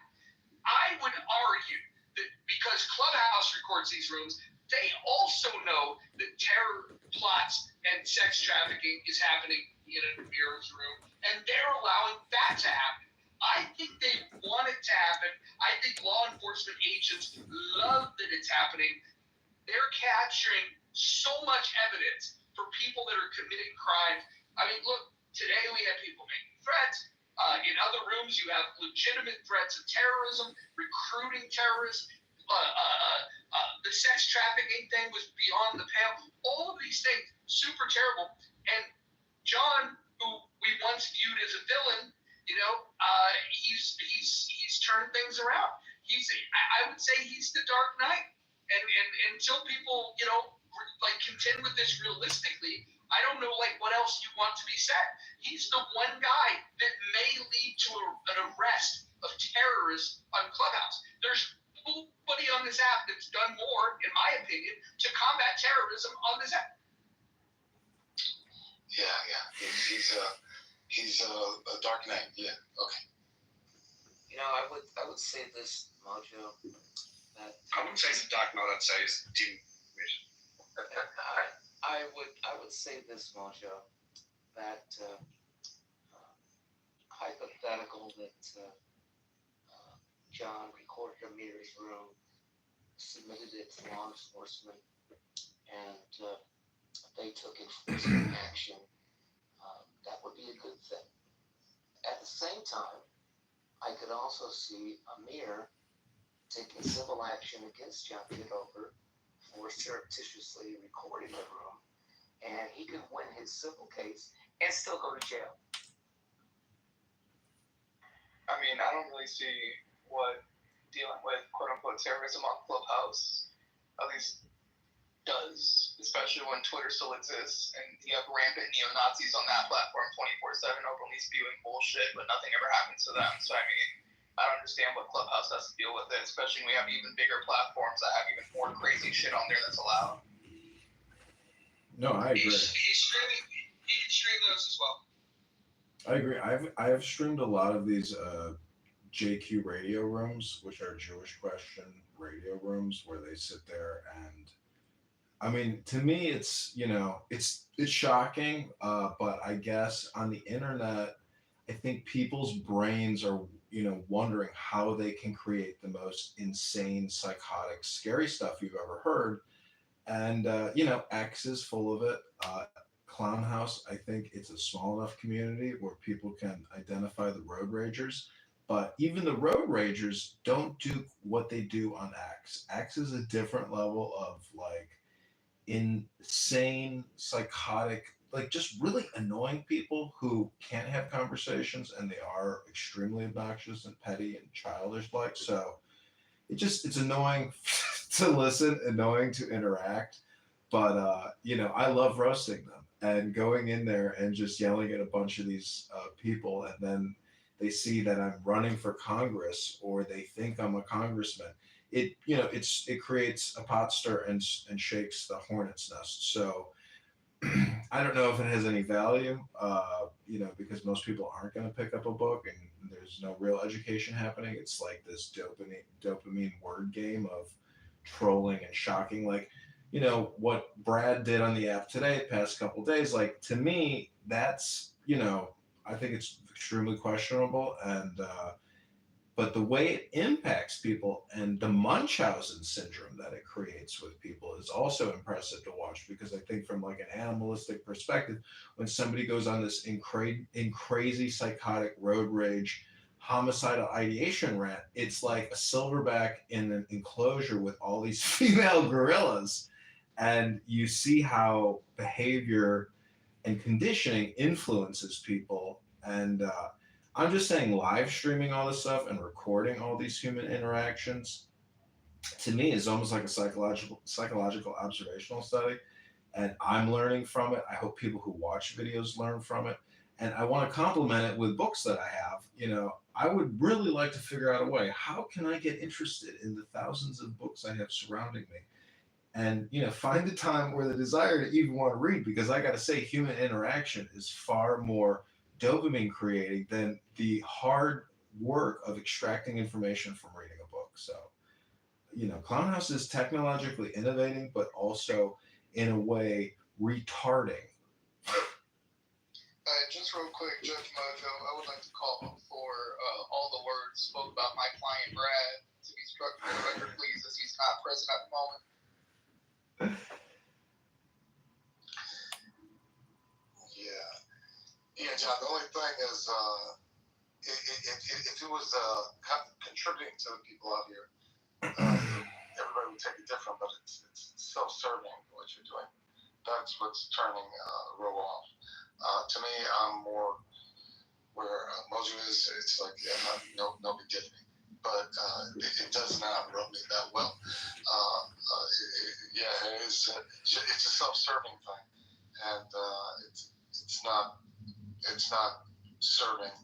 I would argue that because Clubhouse records these rooms, they also know that terror plots and sex trafficking is happening in Amir's room, and they're allowing that to happen. I think they want it to happen. I think law enforcement agents love that it's happening. They're capturing so much evidence for people that are committing crimes. I mean, look, today we have people making threats. In other rooms, you have legitimate threats of terrorism, recruiting terrorists. The sex trafficking thing was beyond the pale. All of these things, super terrible. And John, who we once viewed as a villain, he's turned things around. I would say he's the Dark Knight. And until people, contend with this realistically, I don't know, what else you want to be said. He's the one guy that may lead to an arrest of terrorists on Clubhouse. There's nobody on this app that's done more, in my opinion, to combat terrorism on this app. Yeah. He's a Dark Knight. Yeah. Okay. I would say this, Mojo, that I wouldn't say he's a Dark Knight. I'd say he's Doom. I would say this, Mojo, that hypothetical that John recorded Amir's room, submitted it to law enforcement, and they took enforcement action. That would be a good thing. At the same time, I could also see Amir taking civil action against John Kitover for surreptitiously recording the room, and he could win his civil case and still go to jail. I mean, I don't really see what dealing with quote-unquote terrorism on Clubhouse at least does, especially when Twitter still exists and you have rampant neo-Nazis on that platform 24/7 openly spewing bullshit, but nothing ever happens to them. So, I mean, I don't understand what Clubhouse has to deal with it, especially when we have even bigger platforms that have even more crazy shit on there that's allowed. No, I agree. He can stream those as well. I agree. I have streamed a lot of these JQ radio rooms, which are Jewish Question radio rooms, where they sit there and, I mean, to me, it's shocking, but I guess on the internet, I think people's brains are wondering how they can create the most insane, psychotic, scary stuff you've ever heard, and X is full of it. Clown House, I think it's a small enough community where people can identify the road ragers, but even the road ragers don't do what they do on X. X is a different level of insane, psychotic, just really annoying people who can't have conversations, and they are extremely obnoxious and petty and childish so it's annoying to listen, annoying to interact, but I love roasting them and going in there and just yelling at a bunch of these people, and then they see that I'm running for Congress, or they think I'm a congressman. It it creates a pot stir and shakes the hornet's nest. So I don't know if it has any value, because most people aren't going to pick up a book, and there's no real education happening. It's like this dopamine word game of trolling and shocking. Like, what Brad did on the app today, the past couple of days. Like, to me, that's I think it's extremely questionable, and but the way it impacts people and the Munchausen syndrome that it creates with people is also impressive to watch, because I think from like an animalistic perspective, when somebody goes on this crazy psychotic road rage homicidal ideation rant, it's like a silverback in an enclosure with all these female gorillas, and you see how behavior and conditioning influences people. And I'm just saying, live streaming all this stuff and recording all these human interactions, to me, is almost like a psychological observational study, and I'm learning from it. I hope people who watch videos learn from it, and I want to complement it with books that I have. I would really like to figure out a way, how can I get interested in the thousands of books I have surrounding me, and find the time or the desire to even want to read, because I got to say, human interaction is far more dopamine creating than the hard work of extracting information from reading a book. So, Clownhouse is technologically innovating, but also in a way retarding. Just real quick, Judge Mojo, I would like to call for all the words spoke about my client Brad to be struck from the record, please, as he's not present at the moment. Yeah, John. The only thing is, if it was contributing to the people out here, everybody would take it different. But it's self-serving what you're doing. That's what's turning Roe off. To me, I'm more where Mojo is. It's like, no big deal. But it does not rub me that well. It's a self-serving thing, and it's not serving.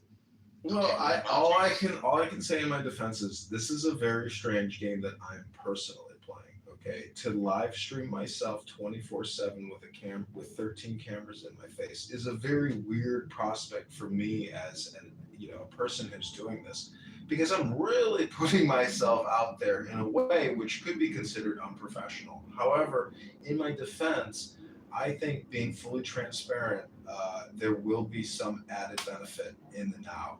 Well, all I can say in my defense is, this is a very strange game that I'm personally playing. Okay, to live stream myself 24/7 with 13 cameras in my face is a very weird prospect for me as a person who's doing this, because I'm really putting myself out there in a way which could be considered unprofessional. However, in my defense, I think being fully transparent, there will be some added benefit in the now,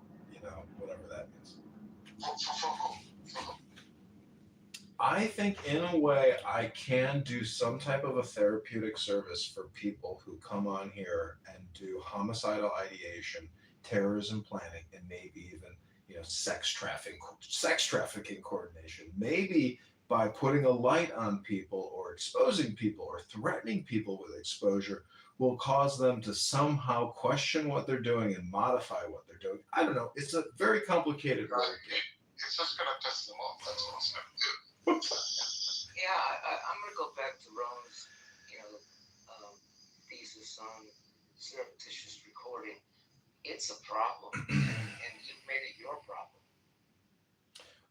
whatever that means. I think in a way I can do some type of a therapeutic service for people who come on here and do homicidal ideation, terrorism planning, and maybe even sex trafficking coordination. Maybe by putting a light on people or exposing people or threatening people with exposure will cause them to somehow question what they're doing and modify what they're doing. I don't know. It's a very complicated word game. It's just going to piss them off. That's what it's going to do. I'm going to go back to Ron's, thesis on surreptitious recording. It's a problem, and you've made it your problem.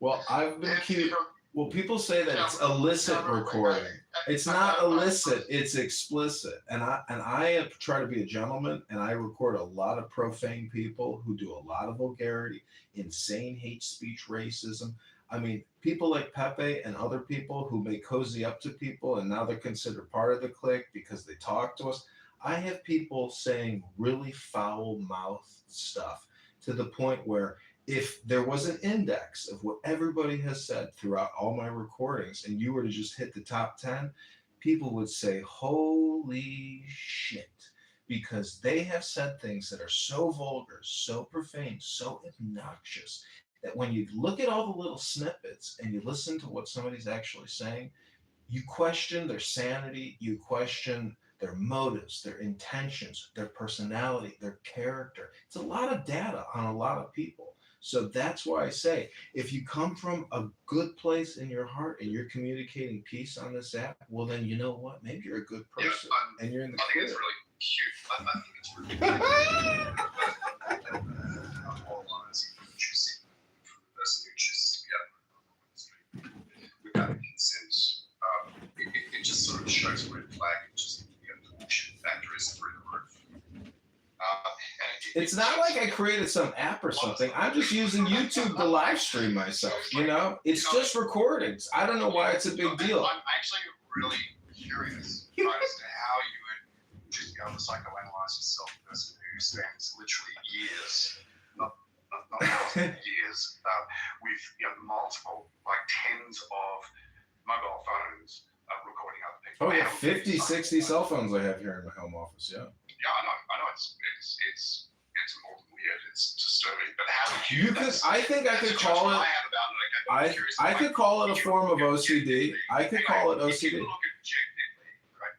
Well, I've been accused. Well, people say that it's illicit recording. It's not illicit, it's explicit. And I try to be a gentleman, and I record a lot of profane people who do a lot of vulgarity, insane hate speech, racism. I mean, people like Pepe and other people who may cozy up to people, and now they're considered part of the clique because they talk to us. I have people saying really foul-mouthed stuff to the point where, if there was an index of what everybody has said throughout all my recordings, and you were to just hit the top 10, people would say, holy shit, because they have said things that are so vulgar, so profane, so obnoxious, that when you look at all the little snippets and you listen to what somebody's actually saying, you question their sanity, you question their motives, their intentions, their personality, their character. It's a lot of data on a lot of people. So that's why I say, if you come from a good place in your heart and you're communicating peace on this app, well, then you know what? Maybe you're a good person, and you're in the clear. I think it's really cute. I think it's really cute. All honestly. shows a red flag, just the bullshit factor is through the roof. It's not like I created some app or something. I'm just using YouTube to live stream myself, you know? It's just recordings. I don't know why it's a big deal. I'm actually really curious right, as to how you would just be able to psychoanalyze yourself, a person who spends literally years, not years, with multiple, like tens of mobile phones recording other people. Oh yeah, 50, 60 cell phones I have here in my home office, yeah. Yeah, I know. It's more than weird. It's disturbing. But how would you? I think I could call it. I could call it a form of OCD. I could call it OCD. If you look objectively, right?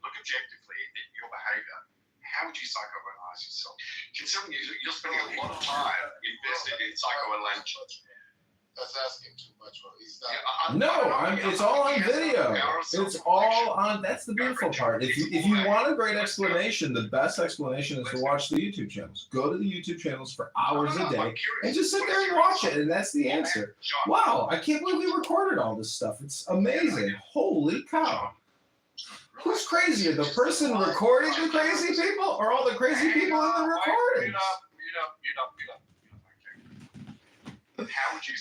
Look objectively at your behavior. How would you psychoanalyze yourself? Considering you're spending a lot of time invested in psychoanalysis. That's asking too much. He's not. No, it's all on video. It's all on. That's the beautiful part. If you want a great explanation, the best explanation is to watch the YouTube channels. Go to the YouTube channels for hours a day and just sit there and watch it, and that's the answer. Wow, I can't believe we recorded all this stuff. It's amazing. Holy cow! Who's crazier, the person recording the crazy people, or all the crazy people in the recordings? How would you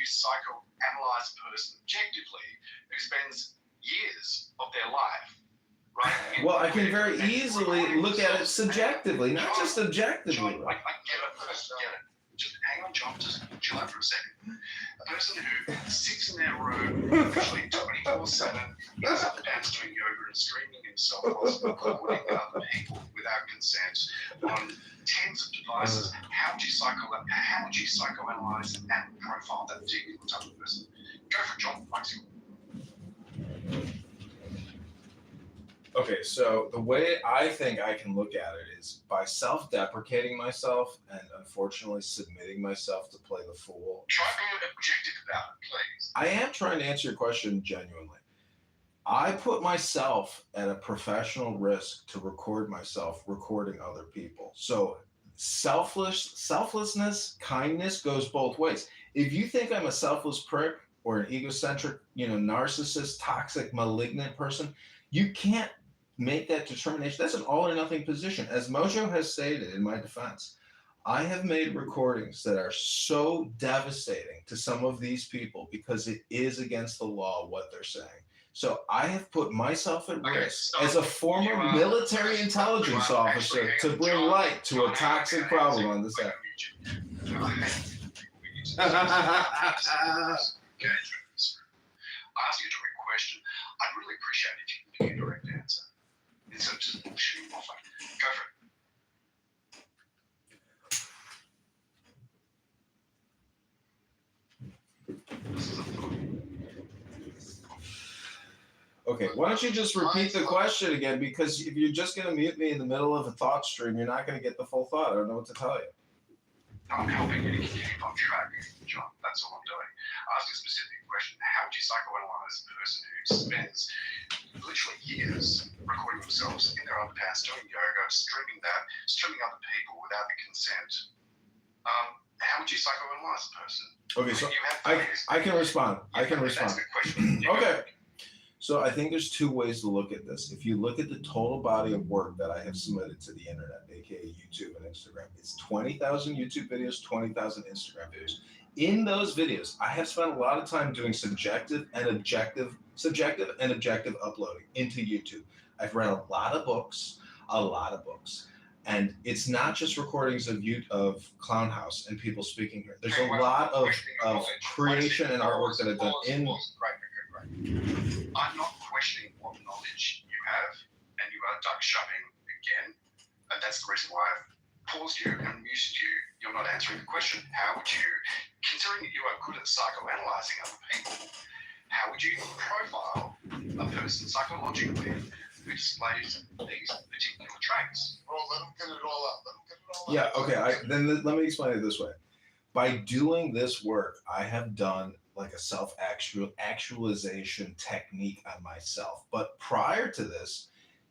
psychoanalyze a person objectively who spends years of their life, right? Well, I can very easily look at it subjectively, not just objectively. John, I get it. Just hang on, John. Just chill out for a second. A person who sits in their room literally 24/7, goes up and down doing yoga and streaming himself whilst recording other people without consent on tens of devices. How would you psychoanalyze and profile that particular type of person? Go for it, John. Mike's yours. Okay, so the way I think I can look at it is by self-deprecating myself and unfortunately submitting myself to play the fool. Try being objective about it, please. I am trying to answer your question genuinely. I put myself at a professional risk to record myself recording other people. So selflessness, kindness goes both ways. If you think I'm a selfless prick or an egocentric, narcissist, toxic, malignant person, you can't make that determination. That's an all or nothing position. As Mojo has stated in my defense, I have made recordings that are so devastating to some of these people because it is against the law what they're saying. So I have put myself at risk as a former military intelligence officer to bring light to a toxic problem on this app. I asked you a direct question. I'd really appreciate it if you can give me a direct answer instead of just bullshitting off. Go for it. Okay, why don't you just repeat the question again? Because if you're just going to mute me in the middle of a thought stream, you're not going to get the full thought. I don't know what to tell you. I'm helping you to keep on track, John. That's all I'm doing. I asked you a specific question. How would you psychoanalyze a person who spends literally years recording themselves in their underpants, doing yoga, streaming other people without the consent? How would you psychoanalyze a person? Okay, so I can respond. That's a good question. Okay. So I think there's two ways to look at this. If you look at the total body of work that I have submitted to the internet, aka YouTube and Instagram, it's 20,000 YouTube videos, 20,000 Instagram videos. In those videos, I have spent a lot of time doing subjective and objective uploading into YouTube. I've read a lot of books. And it's not just recordings of Clown House and people speaking here. There's a lot of creation and artwork that I've done in. I'm not questioning what knowledge you have, and you are duck shoving again. And that's the reason why I've paused you and muted you. You're not answering the question. How would you, considering that you are good at psychoanalyzing other people, how would you profile a person psychologically who displays these particular traits? Bro, let them get it all out. Yeah, okay. Then let me explain it this way. By doing this work, I have done like a self-actualization technique on myself. But prior to this,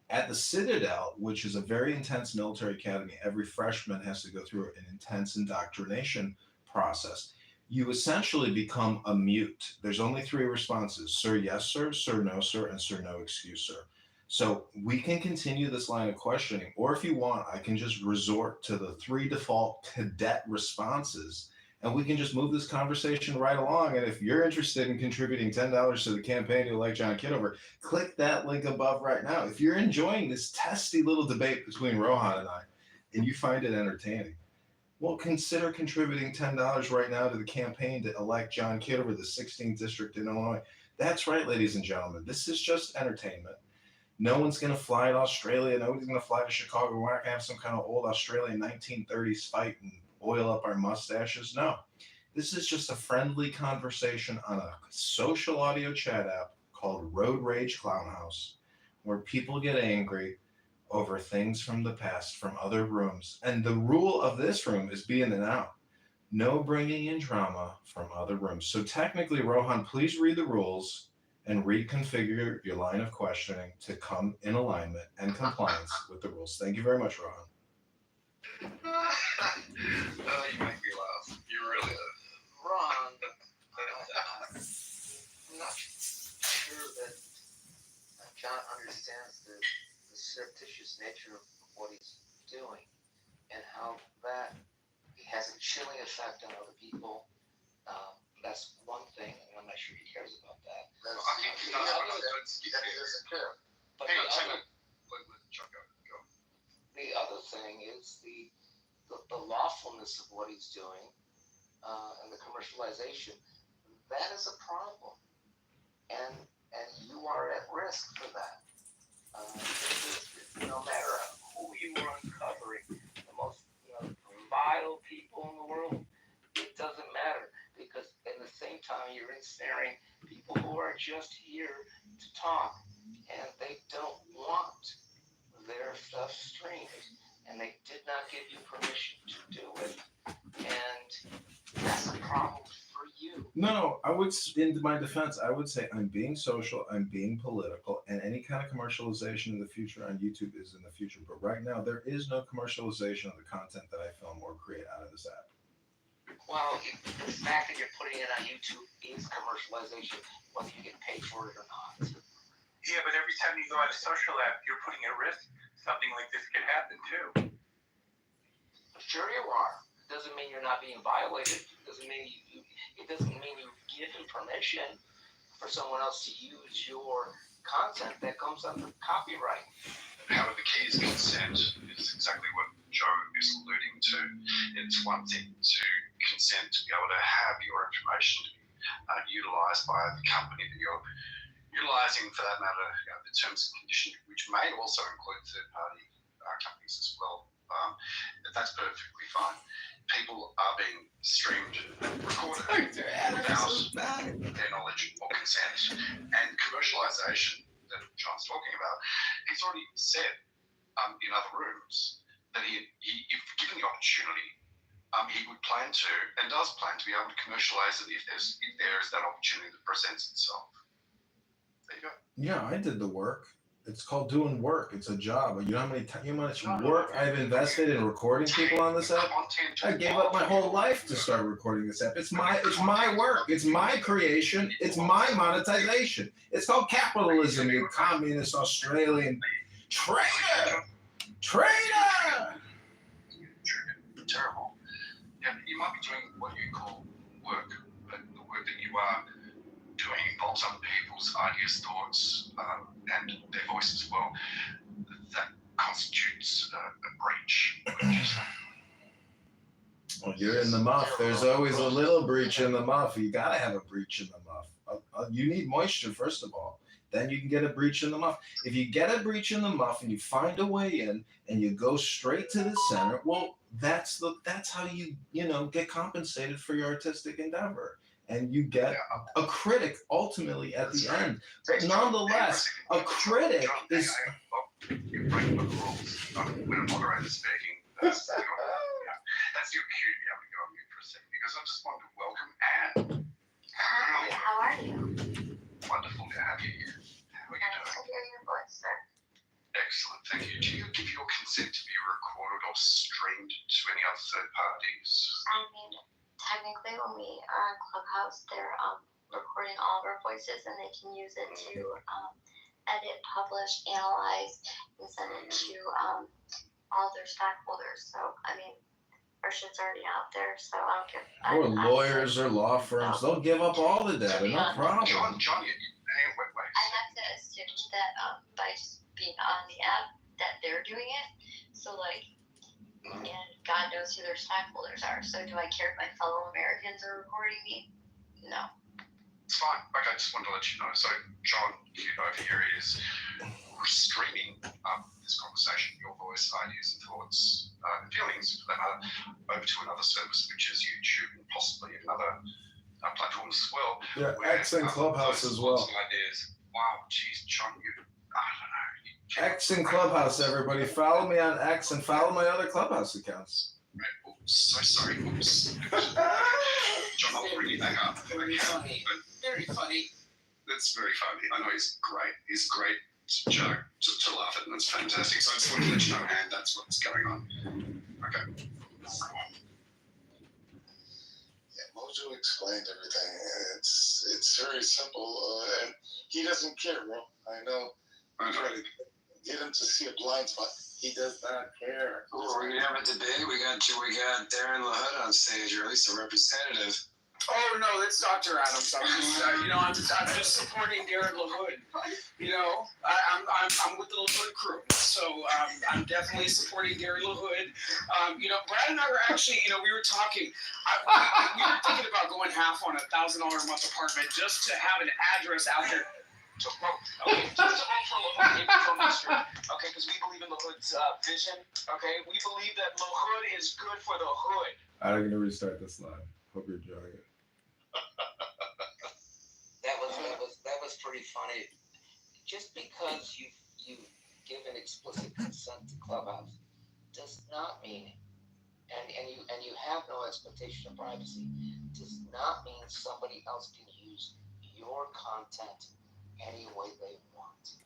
at the Citadel, which is a very intense military academy, every freshman has to go through an intense indoctrination process. you essentially become a mute. There's only 3 responses: sir, yes, sir, no, sir, and sir, no, excuse, sir. So we can continue this line of questioning, or if you want, I can just resort to the 3 default cadet responses, and we can just move this conversation right along. And if you're interested in contributing $10 to the campaign to elect John Kitover, click that link above right now. If you're enjoying this testy little debate between Rohan and I, and you find it entertaining, well, consider contributing $10 right now to the campaign to elect John Kitover, the 16th district in Illinois. That's right, ladies and gentlemen. This is just entertainment. No one's going to fly to Australia. Nobody's going to fly to Chicago. We're not going to have some kind of old Australian 1930s fight and oil up our mustaches. No. This is just a friendly conversation on a social audio chat app called Road Rage Clownhouse, where people get angry over things from the past, from other rooms. And the rule of this room is be in and out. No bringing in drama from other rooms. So technically, Rohan, please read the rules and reconfigure your line of questioning to come in alignment and compliance with the rules. Thank you very much, Rohan. You make me laugh. You really do. Ron, I'm not sure that John understands the surreptitious nature of what he's doing and how that has a chilling effect on other people. That's one thing, and I'm not sure he cares about that. He doesn't care. But Hang on. Let Chuck go. The other thing is the lawfulness of what he's doing and the commercialization. That is a problem, and you are at risk for that. No matter who you are uncovering, the most vile people in the world, it doesn't matter, because in the same time you're ensnaring people who are just here to talk, and they don't want their stuff streamed, and they did not give you permission to do it, and that's a problem for you. No, I would, in my defense, I would say I'm being social, I'm being political, and any kind of commercialization in the future on YouTube is in the future. But right now, there is no commercialization of the content that I film or create out of this app. Well, the fact that you're putting it on YouTube is commercialization, whether you get paid for it or not. Yeah, but every time you go on a social app, you're putting at risk something like this could happen too. Sure you are. It doesn't mean you're not being violated. It doesn't mean you give him permission for someone else to use your content that comes under copyright. However, the key is consent is exactly what Joe is alluding to. It's one thing to consent to be able to have your information to be utilized by the company that you're utilizing, for that matter, the terms and conditions, which may also include third-party companies as well. That's perfectly fine. People are being streamed and recorded without their knowledge or consent. And commercialization that John's talking about, he's already said in other rooms that he if given the opportunity, he would plan to and does plan to be able to commercialize it if there is that opportunity that presents itself. There you go. Yeah, I did the work. It's called doing work. It's a job. You know how much work I've invested in recording people on this app? I gave up my whole life to start recording this app. It's my work. It's my creation. It's my monetization. It's called capitalism, you communist Australian traitor. Terrible. Yeah, you might be doing what you call work, but the work that you are doing involves other people's ideas, thoughts, and their voice as well. That constitutes a breach. Well, you're in the muff. There's always a little breach in the muff. You gotta have a breach in the muff. You need moisture, first of all. Then you can get a breach in the muff. If you get a breach in the muff and you find a way in and you go straight to the center, well, that's how you get compensated for your artistic endeavor. And you get a critic ultimately at the end. But nonetheless, a critic is... You're breaking the rules. When a moderator is speaking, that's your cue to be able to go on mute for a second, because I just wanted to welcome Anne. Hi, how are you? Wonderful to have you here. How are you doing? Nice to hear your voice, sir. Excellent, thank you. Do you give your consent to be recorded or streamed to any other third parties? I mean, technically when we are on Clubhouse, they're recording all of our voices and they can use it to edit, publish, analyze, and send it to all their stockholders. So, I mean, our shit's already out there, so I don't care. Or lawyers or law firms, they'll give up all the data, no problem. John, hang on, wait. I have to assume that by just being on the app that they're doing it. So like, and God knows who their stockholders are. So do I care if my fellow Americans are recording me? No. It's fine. Okay, I just wanted to let you know. So, John, over here is streaming this conversation, your voice, ideas, and thoughts, and feelings, for that matter, over to another service, which is YouTube and possibly another platforms as well. Yeah, X and Clubhouse as well. Ideas. Wow, geez, John, I don't know. X and Clubhouse, everybody. Follow me on X and follow my other Clubhouse accounts. Right. Oops, so sorry. Oops. John, I'll bring you back up. Very funny. Very funny. That's very funny. I know he's great. He's great joke to laugh at, and it's fantastic. So I just wanted to let you know, and that's what's going on. Okay. Yeah, Mojo explained everything. It's very simple, and he doesn't care, bro. I know. I know. Try to get him to see a blind spot. He does not care. Well, we're gonna have a debate. We got Darren LaHood on stage, or at least a representative. Oh no, it's Dr. Adams. I'm just, I'm just supporting Darren LaHood. I'm with the LaHood crew, so I'm definitely supporting Darren LaHood. Brad and I were actually, we were talking. We were thinking about going half on $1,000 a month apartment just to have an address out there. To vote. Okay, just to vote for LaHood in Control District. Okay, because we believe in LaHood's vision. Okay, we believe that LaHood is good for the hood. I'm gonna restart this live. Hope you're enjoying it. That was pretty funny. Just because you've given explicit consent to Clubhouse does not mean, and you have no expectation of privacy, does not mean somebody else can use your content any way they want.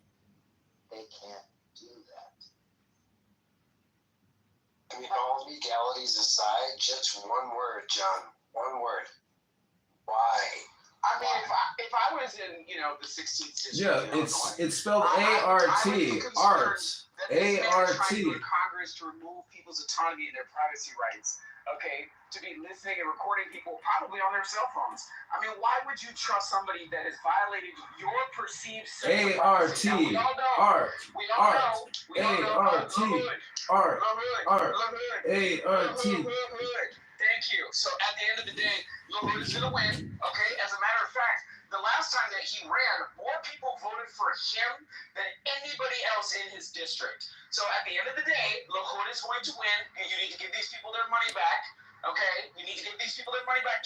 They can't do that. I mean, all legalities aside, just one word, John. One word. Why? I mean, if I was in, the 16th district, Yeah, it's spelled A-R-T, art. A-R-T. Trying to go to Congress to remove people's autonomy and their privacy rights. Okay, to be listening and recording people probably on their cell phones. I mean, why would you trust somebody that has violated your perceived sense of privacy? A-R-T, We all know. art, We all art, know. We all know. A-R-T, art, art, A-R-T. Thank you. So at the end of the day, LaHood is going to win. Okay, as a matter of fact, the last time that he ran, more people voted for him than anybody else in his district. So at the end of the day, LaHood is going to win, and you need to give these people their money back. Okay, you need to give these people their money back.